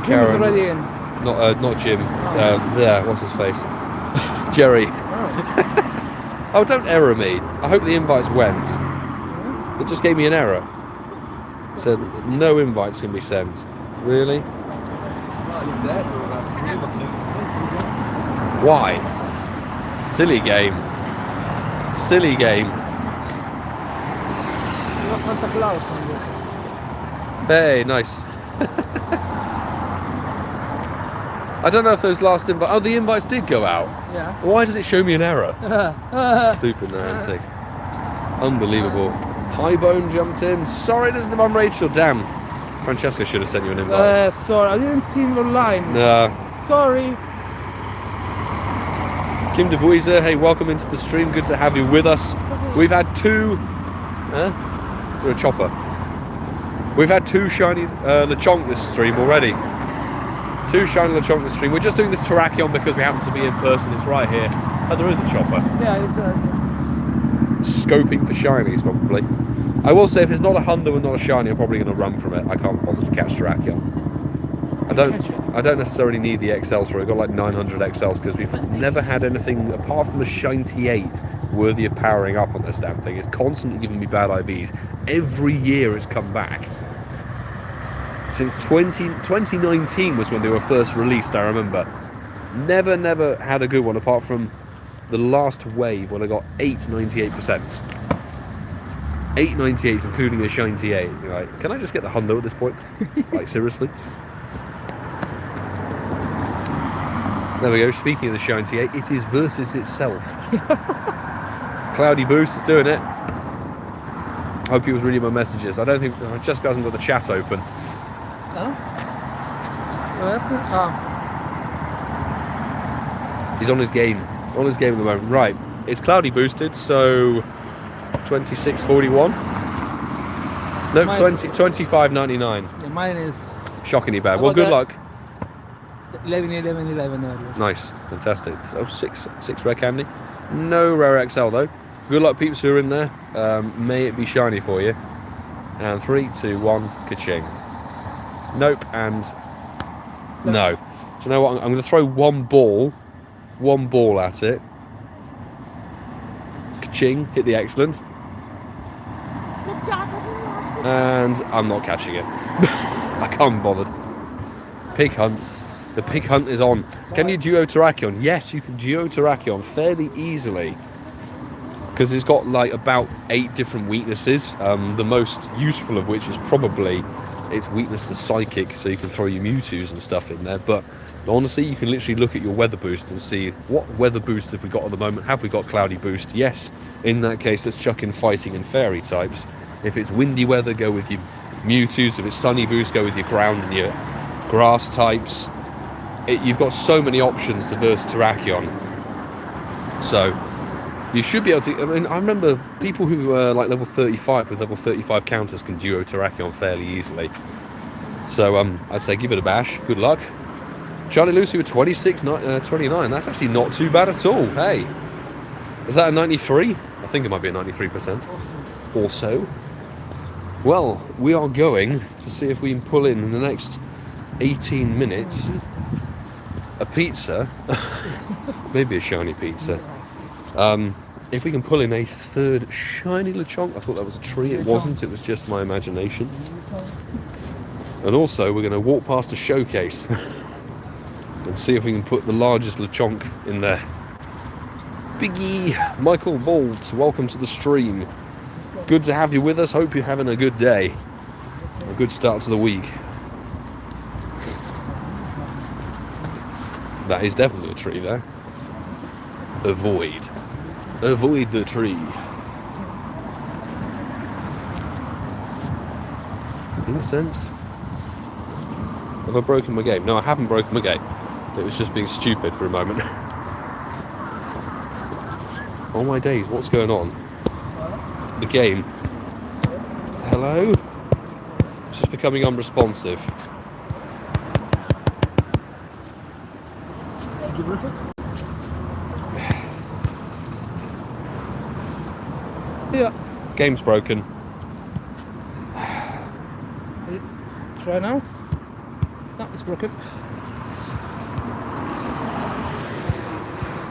Karen. Jim's already in. Not Jim. There, what's his face? Jerry. Oh. Oh, don't error me. I hope the invites went. It just gave me an error. It said no invites can be sent. Really? Why? Silly game. Silly game. Santa Claus on this. Hey, nice. I don't know if those last invites... Oh, the invites did go out. Yeah. Why did it show me an error? Stupid Niantic. Unbelievable. Highbone jumped in. Sorry, there's the mum Rachel. Damn. Francesca should have sent you an invite. Sorry, I didn't see him online. Nah. Sorry. Kim de Buiza, hey, welcome into the stream. Good to have you with us. We've had 2... You're a chopper. We've had 2 shiny LeChonk this stream already. 2 shiny LeChonk this stream. We're just doing this Terrakion because we happen to be in person. It's right here. Oh, there is a chopper. Yeah, it does. Scoping for shinies, probably. I will say, if it's not a Hundo and not a shiny, I'm probably going to run from it. I can't bother to catch Terrakion. I don't necessarily need the XLs for it. I've got like 900 XLs because we've never had anything apart from the Shinty 8 worthy of powering up on this damn thing. It's constantly giving me bad IVs. Every year it's come back. Since 2019 was when they were first released, I remember. Never had a good one apart from the last wave when I got 898%. 898s, including a Shinty 8. You're like, can I just get the Hundo at this point? Like, seriously? There we go. Speaking of the Shinty 8, it is versus itself. Cloudy Boost is doing it. Hope he was reading my messages. I don't think... Jessica hasn't got the chat open. Huh? He's on his game. On his game at the moment. Right. It's cloudy boosted, so... 26.41? No, 25.99. Yeah, mine is... Shockingly bad. Well, good luck. 11. Nice. Fantastic. So 6 rare candy. No rare XL, though. Good luck, peeps who are in there. May it be shiny for you. And 3, 2, 1, ka-ching. Nope, and no. Do you know what? I'm going to throw one ball at it. Ka-ching, hit the excellent. And I'm not catching it. I can't be bothered. Pig hunt. The pig hunt is on. Can you duo Terrakion? Yes, you can duo Terrakion fairly easily. Because it's got like about 8 different weaknesses. The most useful of which is probably its weakness to Psychic, so you can throw your Mewtwo's and stuff in there. But honestly, you can literally look at your weather boost and see what weather boost have we got at the moment. Have we got cloudy boost? Yes. In that case, let's chuck in fighting and fairy types. If it's windy weather, go with your Mewtwo's. If it's sunny boost, go with your ground and your grass types. You've got so many options to verse Terrakion. So you should be able to... I mean, I remember people who were like level 35 with level 35 counters can duo Terrakion fairly easily. So I'd say give it a bash. Good luck. CharleyLucy with 29. That's actually not too bad at all. Hey, is that a 93? I think it might be a 93%. Also, well, we are going to see if we can pull in the next 18 minutes a pizza. Maybe a shiny pizza. If we can pull in a 3rd shiny LeChonk. I thought that was a tree. It wasn't. It was just my imagination. And also, we're going to walk past a showcase and see if we can put the largest LeChonk in there. Biggie Michael Bolt, welcome to the stream. Good to have you with us. Hope you're having a good day. A good start to the week. That is definitely a tree there. Avoid. Avoid the tree. Incense? Have I broken my game? No, I haven't broken my game. It was just being stupid for a moment. Oh my days, what's going on? The game. Hello? It's just becoming unresponsive. Yeah. Game's broken. Try now. No, it's broken.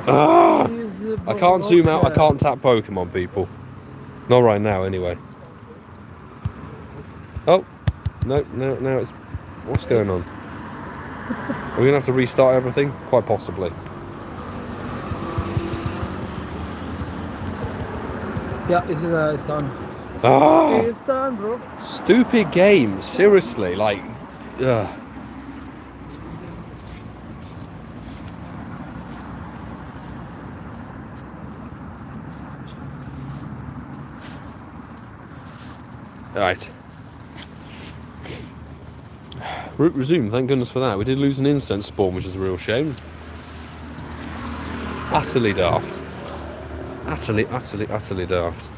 Ah! I can't zoom out, I can't tap Pokemon, people. Not right now, anyway. Oh! No, it's... What's going on? Are we going to have to restart everything? Quite possibly. Yeah, it's done. Ah! It's done, bro. Stupid game, seriously, like... Ugh. Right. Route resumed, thank goodness for that. We did lose an incense spawn, which is a real shame. Utterly daft. Utterly daft.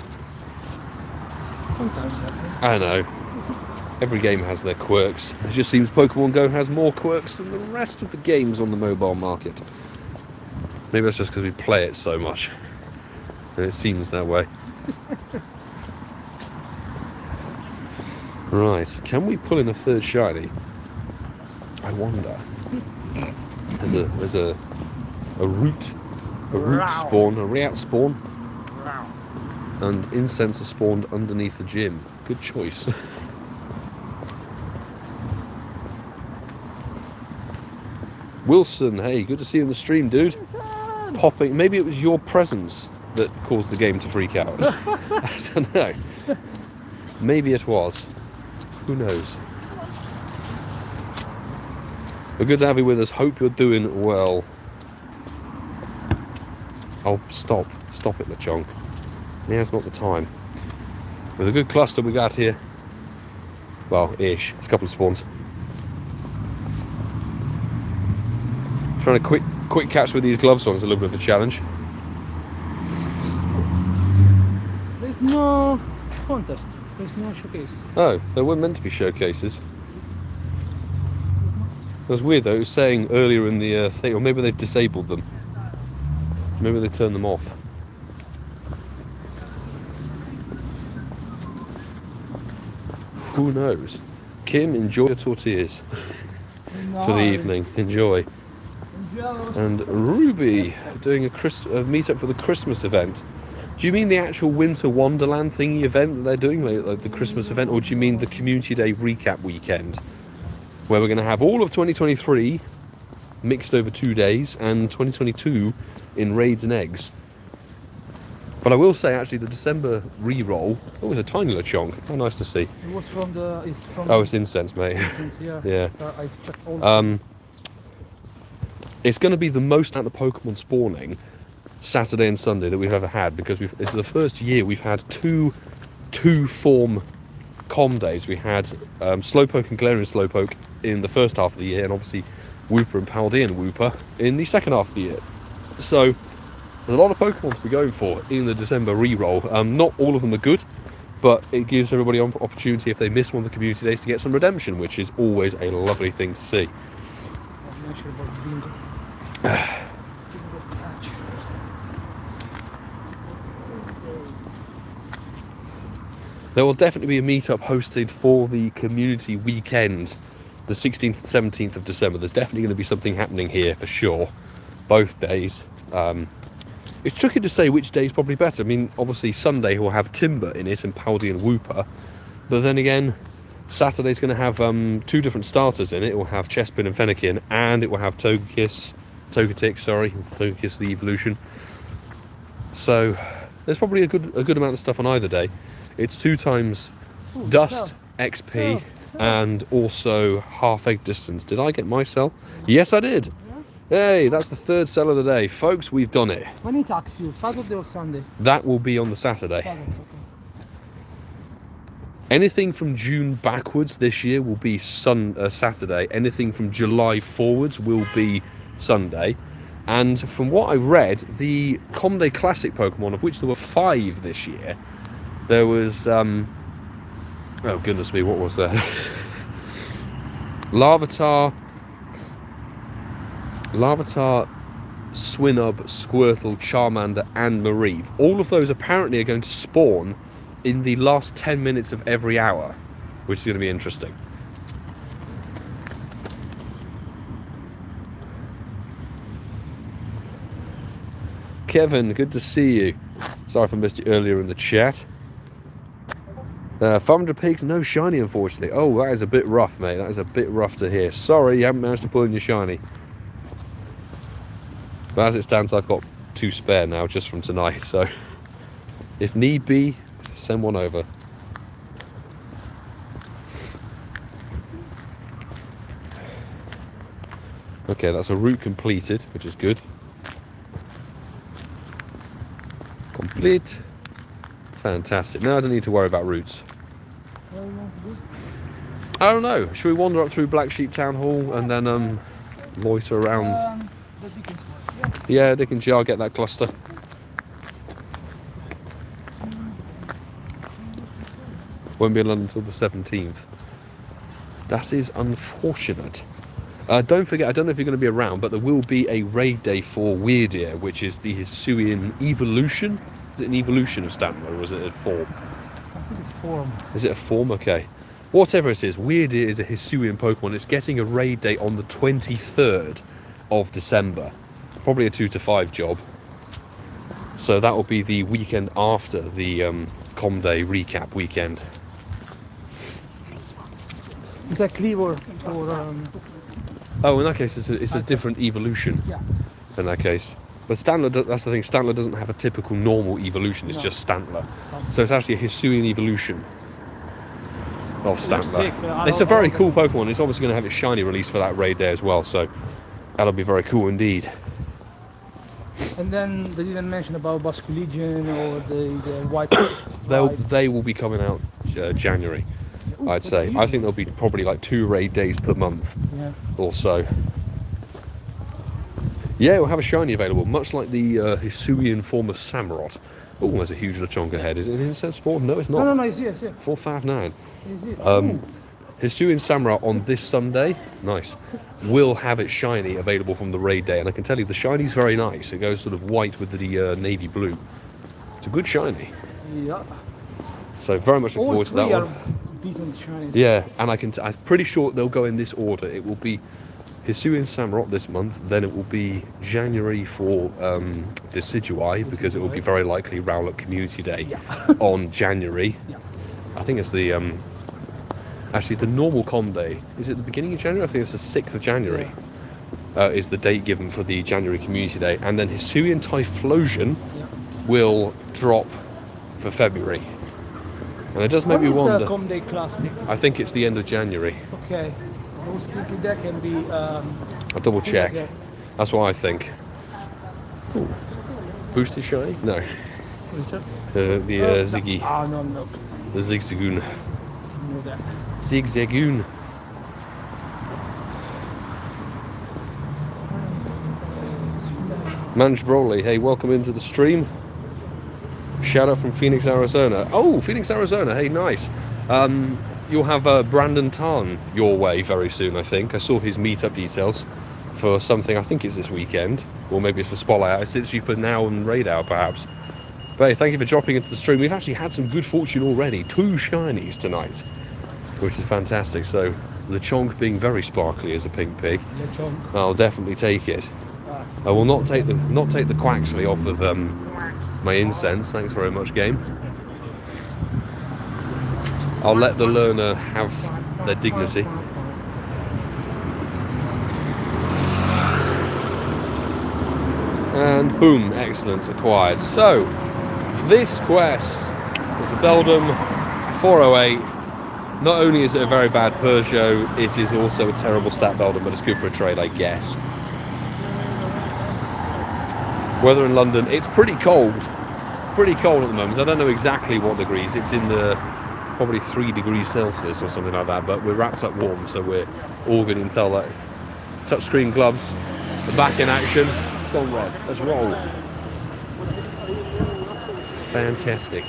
Sometimes happens. I know. Every game has their quirks. It just seems Pokemon Go has more quirks than the rest of the games on the mobile market. Maybe that's just because we play it so much. And it seems that way. Right, can we pull in a third shiny? I wonder. There's a root spawn, a React spawn, and incense are spawned underneath the gym. Good choice. Wilson, hey, good to see you in the stream, dude. Popping, maybe it was your presence that caused the game to freak out. I don't know. Maybe it was. Who knows? We're good to have you with us. Hope you're doing well. Oh, stop it, LeChonk. Now's not the time. With a good cluster we got here. Well, ish. It's a couple of spawns. Trying to quick catch with these gloves on is a little bit of a challenge. There's no contest. There's no showcase. Oh, there weren't meant to be showcases. It was weird though, it was saying earlier in the thing, or maybe they've disabled them. Maybe they turned them off. Who knows? Kim, enjoy your tortillas for the evening. Enjoy. And Ruby doing a meetup for the Christmas event. Do you mean the actual Winter Wonderland thingy event that they're doing, like the Christmas event, or do you mean the Community Day recap weekend, where we're going to have all of 2023 mixed over 2 days and 2022 in raids and eggs? But I will say, actually, the December re-roll, it was a tiny LeChonk. How nice to see. It was from the... It's incense, mate. Yeah. Yeah. I checked all It's going to be the most at the Pokemon spawning Saturday and Sunday that we've ever had, because it's the first year we've had two form com days. We had Slowpoke and Galarian Slowpoke in the first half of the year, and obviously Wooper and Paldean Wooper in the second half of the year. So there's a lot of Pokemon to be going for in the December re-roll. Not all of them are good, but it gives everybody an opportunity, if they miss one of the community days, to get some redemption, which is always a lovely thing to see. I'm not sure about bingo. There will definitely be a meetup hosted for the community weekend, the 16th and 17th of December. There's definitely going to be something happening here for sure, both days. It's tricky to say which day is probably better. I mean, obviously Sunday will have Timber in it and Paldean and Wooper, but then again, Saturday's going to have 2 different starters in it. It will have Chespin and Fennekin, and it will have Togekiss the evolution. So there's probably a good amount of stuff on either day. It's 2 times dust, XP, and also half egg distance. Did I get my cell? Yes, I did. Hey, that's the third sell of the day. Folks, we've done it. When he tax you, Saturday or Sunday? That will be on the Saturday. Saturday, okay. Anything from June backwards this year will be Saturday. Anything from July forwards will be Sunday. And from what I read, the Comday Classic Pokemon, of which there were 5 this year, there was, oh goodness me, what was there? Larvitar, Swinub, Squirtle, Charmander, and Mareep. All of those apparently are going to spawn in the last 10 minutes of every hour, which is going to be interesting. Kevin, good to see you. Sorry if I missed you earlier in the chat. 500 pigs, no shiny, unfortunately. Oh, that is a bit rough, mate. That is a bit rough to hear. Sorry you haven't managed to pull in your shiny. But as it stands, I've got 2 spare now, just from tonight. So, if need be, send one over. Okay, that's a route completed, which is good. Complete. Fantastic. Now I don't need to worry about routes. What do you want to do? I don't know. Should we wander up through Black Sheep Town Hall and then loiter around? The Dickens. Yeah, Dickens, I'll get that cluster. Won't be in London until the 17th. That is unfortunate. Don't forget, I don't know if you're going to be around, but there will be a raid day for Weirdear, which is the Hisuian evolution. Is it an evolution of Stantler, or is it a form? I think it's form. Is it a form? Okay. Whatever it is, Weirdear is a Hisuian Pokemon. It's getting a raid day on the 23rd of December. Probably a 2 to 5 job. So that will be the weekend after the Comday recap weekend. Is that cleaver or Oh, in that case, it's a different evolution. yeah. In that case. But Stantler, that's the thing, Stantler doesn't have a typical normal evolution, it's No. just Stantler. So it's actually a Hisuian evolution of Stantler. Sick. It's a very cool Pokemon. It's obviously going to have its shiny release for that raid there as well, so that'll be very cool indeed. And then they didn't mention about Basculegion or the white. They will be coming out January, Ooh, I'd say. I think there'll be probably like 2 raid days per month Yeah. or so. Yeah, we'll have a shiny available, much like the Hisuian form of Samurott. Oh, there's a huge LeChonk ahead. Is it an insect spawn? No, it's not. No, it's here, it's here. 459. It's here. Hisuian Samurott on this Sunday, nice, will have its shiny available from the raid day. And I can tell you the shiny's very nice. It goes sort of white with the navy blue. It's a good shiny. Yeah. So very much looking All forward to that 3 are one. decent shinies. Yeah, and I'm pretty sure they'll go in this order. It will be Hisuian Samurott this month, then it will be January for Decidueye, because it will be very likely Rowlet Community Day on January. Yeah. I think it's the actually the normal com day. Is it the beginning of January? I think it's the 6th of January. Is the date given for the January Community Day, and then Hisuian Typhlosion will drop for February. And it does make me wonder. The Comday Classic. I think it's the end of January. Okay. I was thinking that can be. I'll double check. Yeah. That's what I think. Ooh. Boosted shiny? No. The Ziggy. Ah, no. The Zigzagoon. No, that. Zigzagoon. Manj Broly, hey, welcome into the stream. Shout out from Phoenix, Arizona. Oh, Phoenix, Arizona, hey, nice. You'll have Brandon Tarn your way very soon, I think. I saw his meetup details for something, I think it's this weekend, or maybe it's for Spotlight. It's literally for now and Raid Hour, perhaps. But hey, thank you for dropping into the stream. We've actually had some good fortune already. 2 shinies tonight, which is fantastic. So, LeChonk being very sparkly as a pink pig. LeChonk. I'll definitely take it. I will not take the Quaxley off of my incense. Thanks very much, game. I'll let the learner have their dignity. And boom, excellent, acquired. So, this quest is a Beldum 408. Not only is it a very bad Peugeot, it is also a terrible stat Beldum, but it's good for a trade, I guess. Weather in London, it's pretty cold. Pretty cold at the moment. I don't know exactly what degrees. It's in the probably 3 degrees Celsius or something like that, but we're wrapped up warm, so we're all good until that. Touchscreen gloves, the back in action. It's gone red. Let's roll. Fantastic.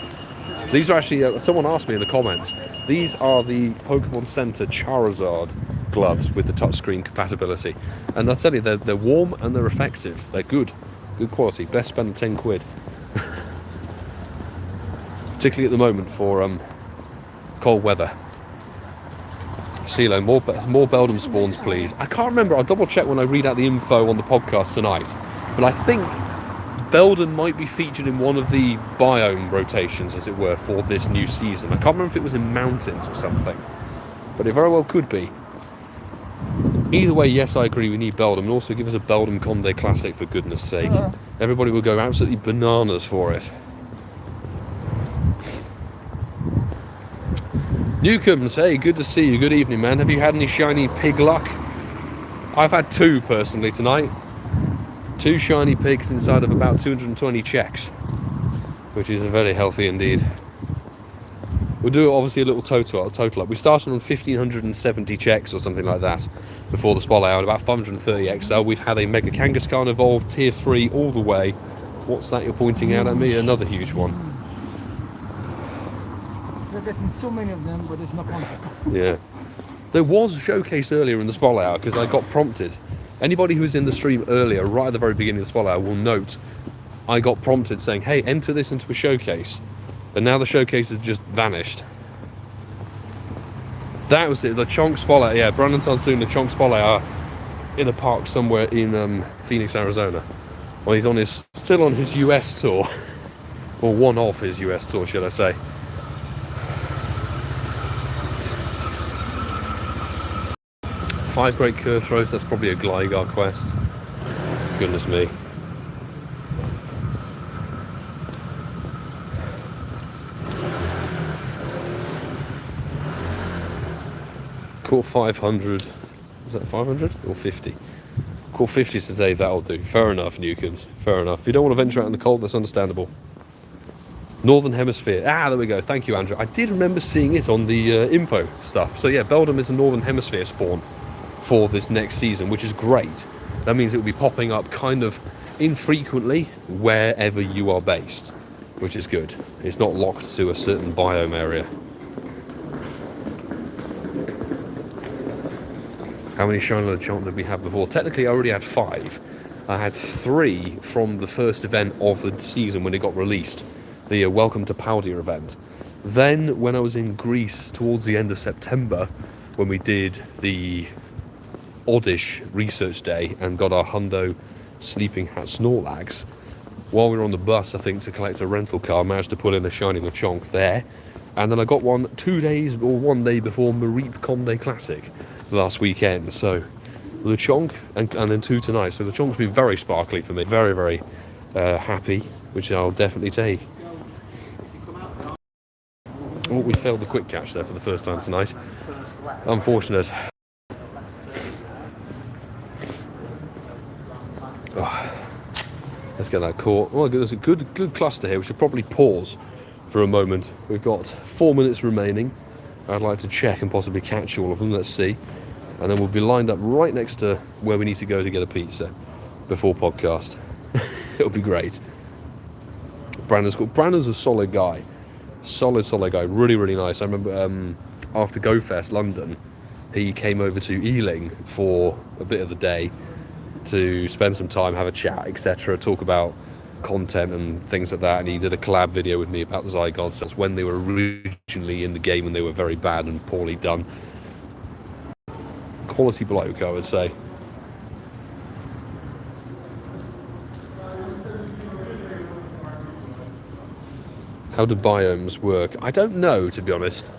These are actually, someone asked me in the comments, these are the Pokemon Center Charizard gloves with the touchscreen compatibility. And I'll tell you, they're warm and they're effective. They're good. Good quality. Best spend 10 quid. Particularly at the moment for cold weather. CeeCeeismad, more Beldum spawns, please. I can't remember. I'll double check when I read out the info on the podcast tonight. But I think Beldum might be featured in one of the biome rotations, as it were, for this new season. I can't remember if it was in mountains or something, but it very well could be. Either way, yes, I agree, we need Beldum, and also give us a Beldum Conde Classic, for goodness sake. Everybody will go absolutely bananas for it. Newcombs, hey, good to see you, good evening, man. Have you had any shiny pig luck? I've had 2 personally tonight. 2 shiny pigs inside of about 220 checks, which is very healthy indeed. We'll do obviously a little total up. We started on 1,570 checks or something like that before the spotlight hour, about 530 XL. We've had a Mega Kangaskhan evolve, tier 3 all the way. What's that you're pointing out at me? Another huge one. We're getting so many of them, but there's no point. Yeah. There was a showcase earlier in the spotlight hour because I got prompted. Anybody who was in the stream earlier, right at the very beginning of the spotlight hour, will note I got prompted saying, hey, enter this into a showcase. And now the showcase has just vanished. That was it, the LeChonk spotlight. Yeah, Brandon's doing the LeChonk spotlight hour in a park somewhere in Phoenix, Arizona. Well, he's still on his US tour. Or one of his US tour, should I say. Five great curve throws, that's probably a Gligar quest. Goodness me. Caught 500. Is that 500 or 50? Caught 50 today, that'll do. Fair enough, Newcombs. Fair enough. If you don't want to venture out in the cold, that's understandable. Northern Hemisphere. Ah, there we go. Thank you, Andrew. I did remember seeing it on the info stuff. So yeah, Beldum is a Northern Hemisphere spawn for this next season, which is great. That means it will be popping up kind of infrequently wherever you are based, which is good. It's not locked to a certain biome area. How many shiny LeChonk did we have before? Technically, I already had 5. I had 3 from the first event of the season when it got released, the Welcome to Paldea event. Then, when I was in Greece towards the end of September, when we did the Oddish research day and got our Hundo Sleeping Hat Snorlax, while we were on the bus, I think, to collect a rental car, I managed to pull in a shiny LeChonk there. And then I got one 2 days or 1 day before Mareep Conde Classic last weekend. So LeChonk and then 2 tonight. So LeChonk's been very sparkly for me. Very, very happy, which I'll definitely take. Oh, we failed the quick catch there for the first time tonight. Unfortunate. Oh, let's get that caught. Oh, there's a good cluster here. We should probably pause for a moment. We've got 4 minutes remaining. I'd like to check and possibly catch all of them. Let's see. And then we'll be lined up right next to where we need to go to get a pizza before podcast. It'll be great. Brandon's a solid guy. Solid guy. Really, really nice. I remember after GoFest London, he came over to Ealing for a bit of the day to spend some time, have a chat, etc., talk about content and things like that, and he did a collab video with me about the Zygods. That's when they were originally in the game and they were very bad and poorly done. Quality bloke, I would say. How do biomes work? I don't know, to be honest.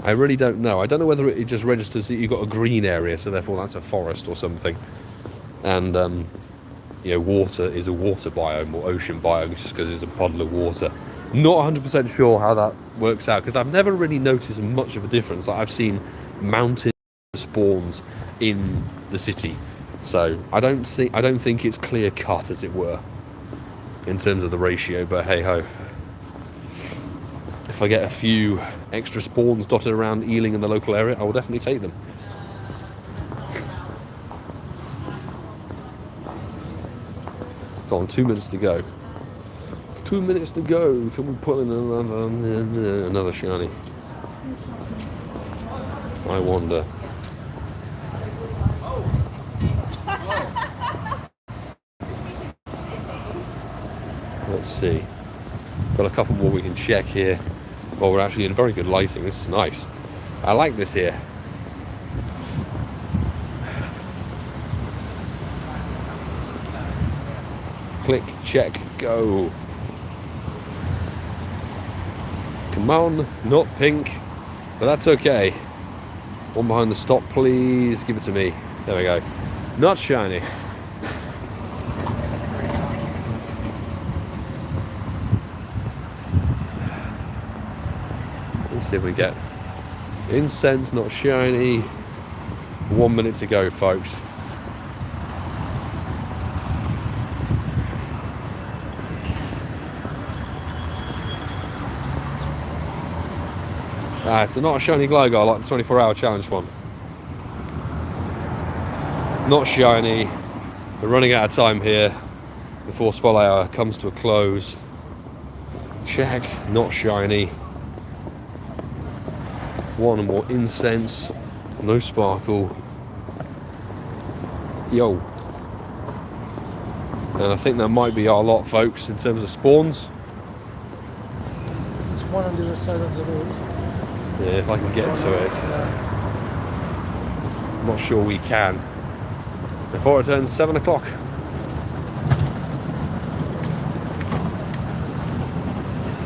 I really don't know. I don't know whether it just registers that you've got a green area, so therefore that's a forest or something. And you know, water is a water biome or ocean biome just because it's a puddle of water. Not 100% sure how that works out because I've never really noticed much of a difference. Like, I've seen mountain spawns in the city, so I don't think it's clear cut, as it were. in terms of the ratio, but hey ho. If I get a few extra spawns dotted around Ealing in the local area, I will definitely take them. Go on, 2 minutes to go. 2 minutes to go. Can we put in another shiny? I wonder. Let's see. Got a couple more we can check here. Well, we're actually in very good lighting. This is nice. I like this here. Click, check, go. Come on, not pink, but that's okay. One behind the stop, please. Give it to me. There we go. Not shiny. Let's see if we get incense, not shiny. 1 minute to go, folks. It's not a shiny glow guy like the 24-hour challenge one. Not shiny. We're running out of time here before spell hour comes to a close. Check, not shiny. One more incense, no sparkle. Yo. And I think that might be our lot, folks, in terms of spawns. There's one on the other side of the road. Yeah, if I can get to it. I'm not sure we can. Before it turns 7 o'clock.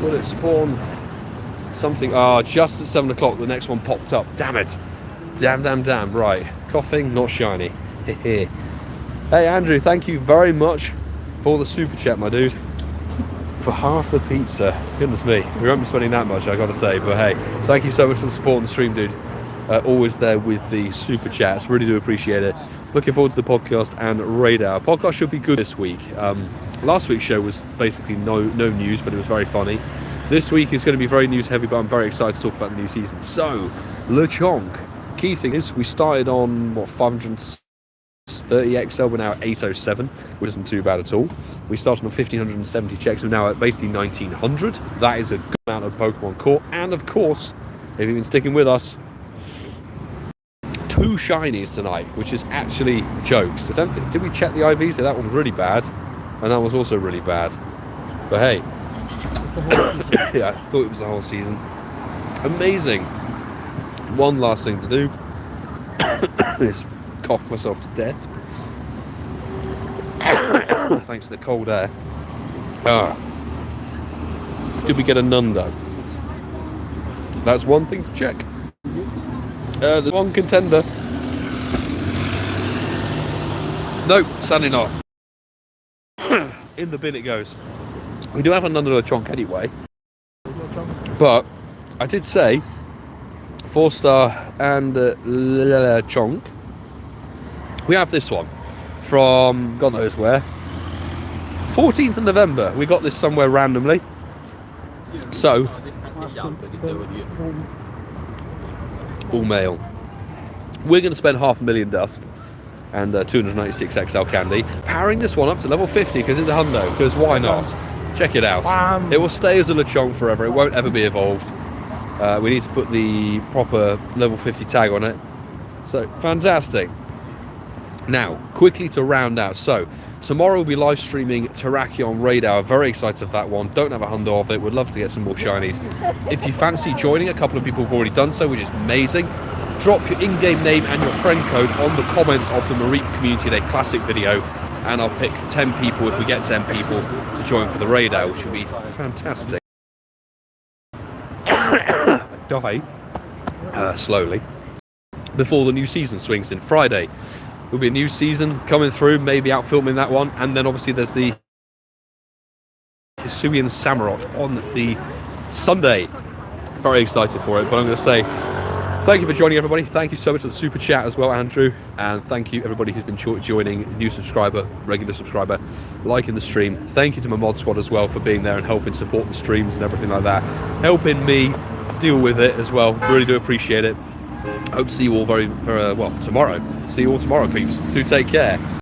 Will it spawn something? Ah, just at 7 o'clock the next one popped up. Damn it. Damn. Right. Coughing, not shiny. Hey, Andrew, thank you very much for the super chat, my dude. For half the pizza. Goodness me. We won't be spending that much, I gotta say. But hey, thank you so much for the support on the stream, dude. Always there with the super chats. Really do appreciate it. Looking forward to the podcast and radar. Podcast should be good this week. Last week's show was basically no news, but it was very funny. This week is going to be very news heavy, but I'm very excited to talk about the new season. So, LeChonk. Key thing is, we started on, 530 XL, we're now at 807, which isn't too bad at all. We started on 1570 checks, we're now at basically 1900. That is a good amount of Pokemon caught. And of course, if you've been sticking with us, 2 shinies tonight, which is actually jokes. I don't think, did we check the IVs? Yeah, that one was really bad, and that was also really bad. But hey, yeah, I thought it was the whole season. Amazing. One last thing to do is cough myself to death. Thanks to the cold air. Did we get a Nundo? That's one thing to check. There's one contender. Nope, sadly not. In the bin it goes. We do have another LeChonk anyway. But I did say 4-star and LeChonk. We have this one from God knows where. 14th of November. We got this somewhere randomly. So all male. We're going to spend 500,000 dust and 296 XL candy, powering this one up to level 50 because it's a hundo. Because why not? Check it out. It will stay as a LeChonk forever. It won't ever be evolved. We need to put the proper level 50 tag on it. So fantastic. Now, quickly to round out. So tomorrow we'll be live streaming Terrakion Radar. Very excited for that one. Don't have a hundo of it. Would love to get some more shinies. If you fancy joining, a couple of people have already done so, which is amazing. Drop your in-game name and your friend code on the comments of the Marine Community Day Classic video, and I'll pick 10 people if we get 10 people to join for the radar, which will be fantastic. Die slowly before the new season swings in. Friday will be a new season coming through, maybe out filming that one, and then obviously there's the Hisuian Samurott on the Sunday. Very excited for it, but I'm going to say Thank you for joining, everybody. Thank you so much for the super chat as well, Andrew. And thank you, everybody who's been joining, new subscriber, regular subscriber, liking the stream. Thank you to my mod squad as well for being there and helping support the streams and everything like that. Helping me deal with it as well. Really do appreciate it. Hope to see you all very well tomorrow. See you all tomorrow, peeps. Do take care.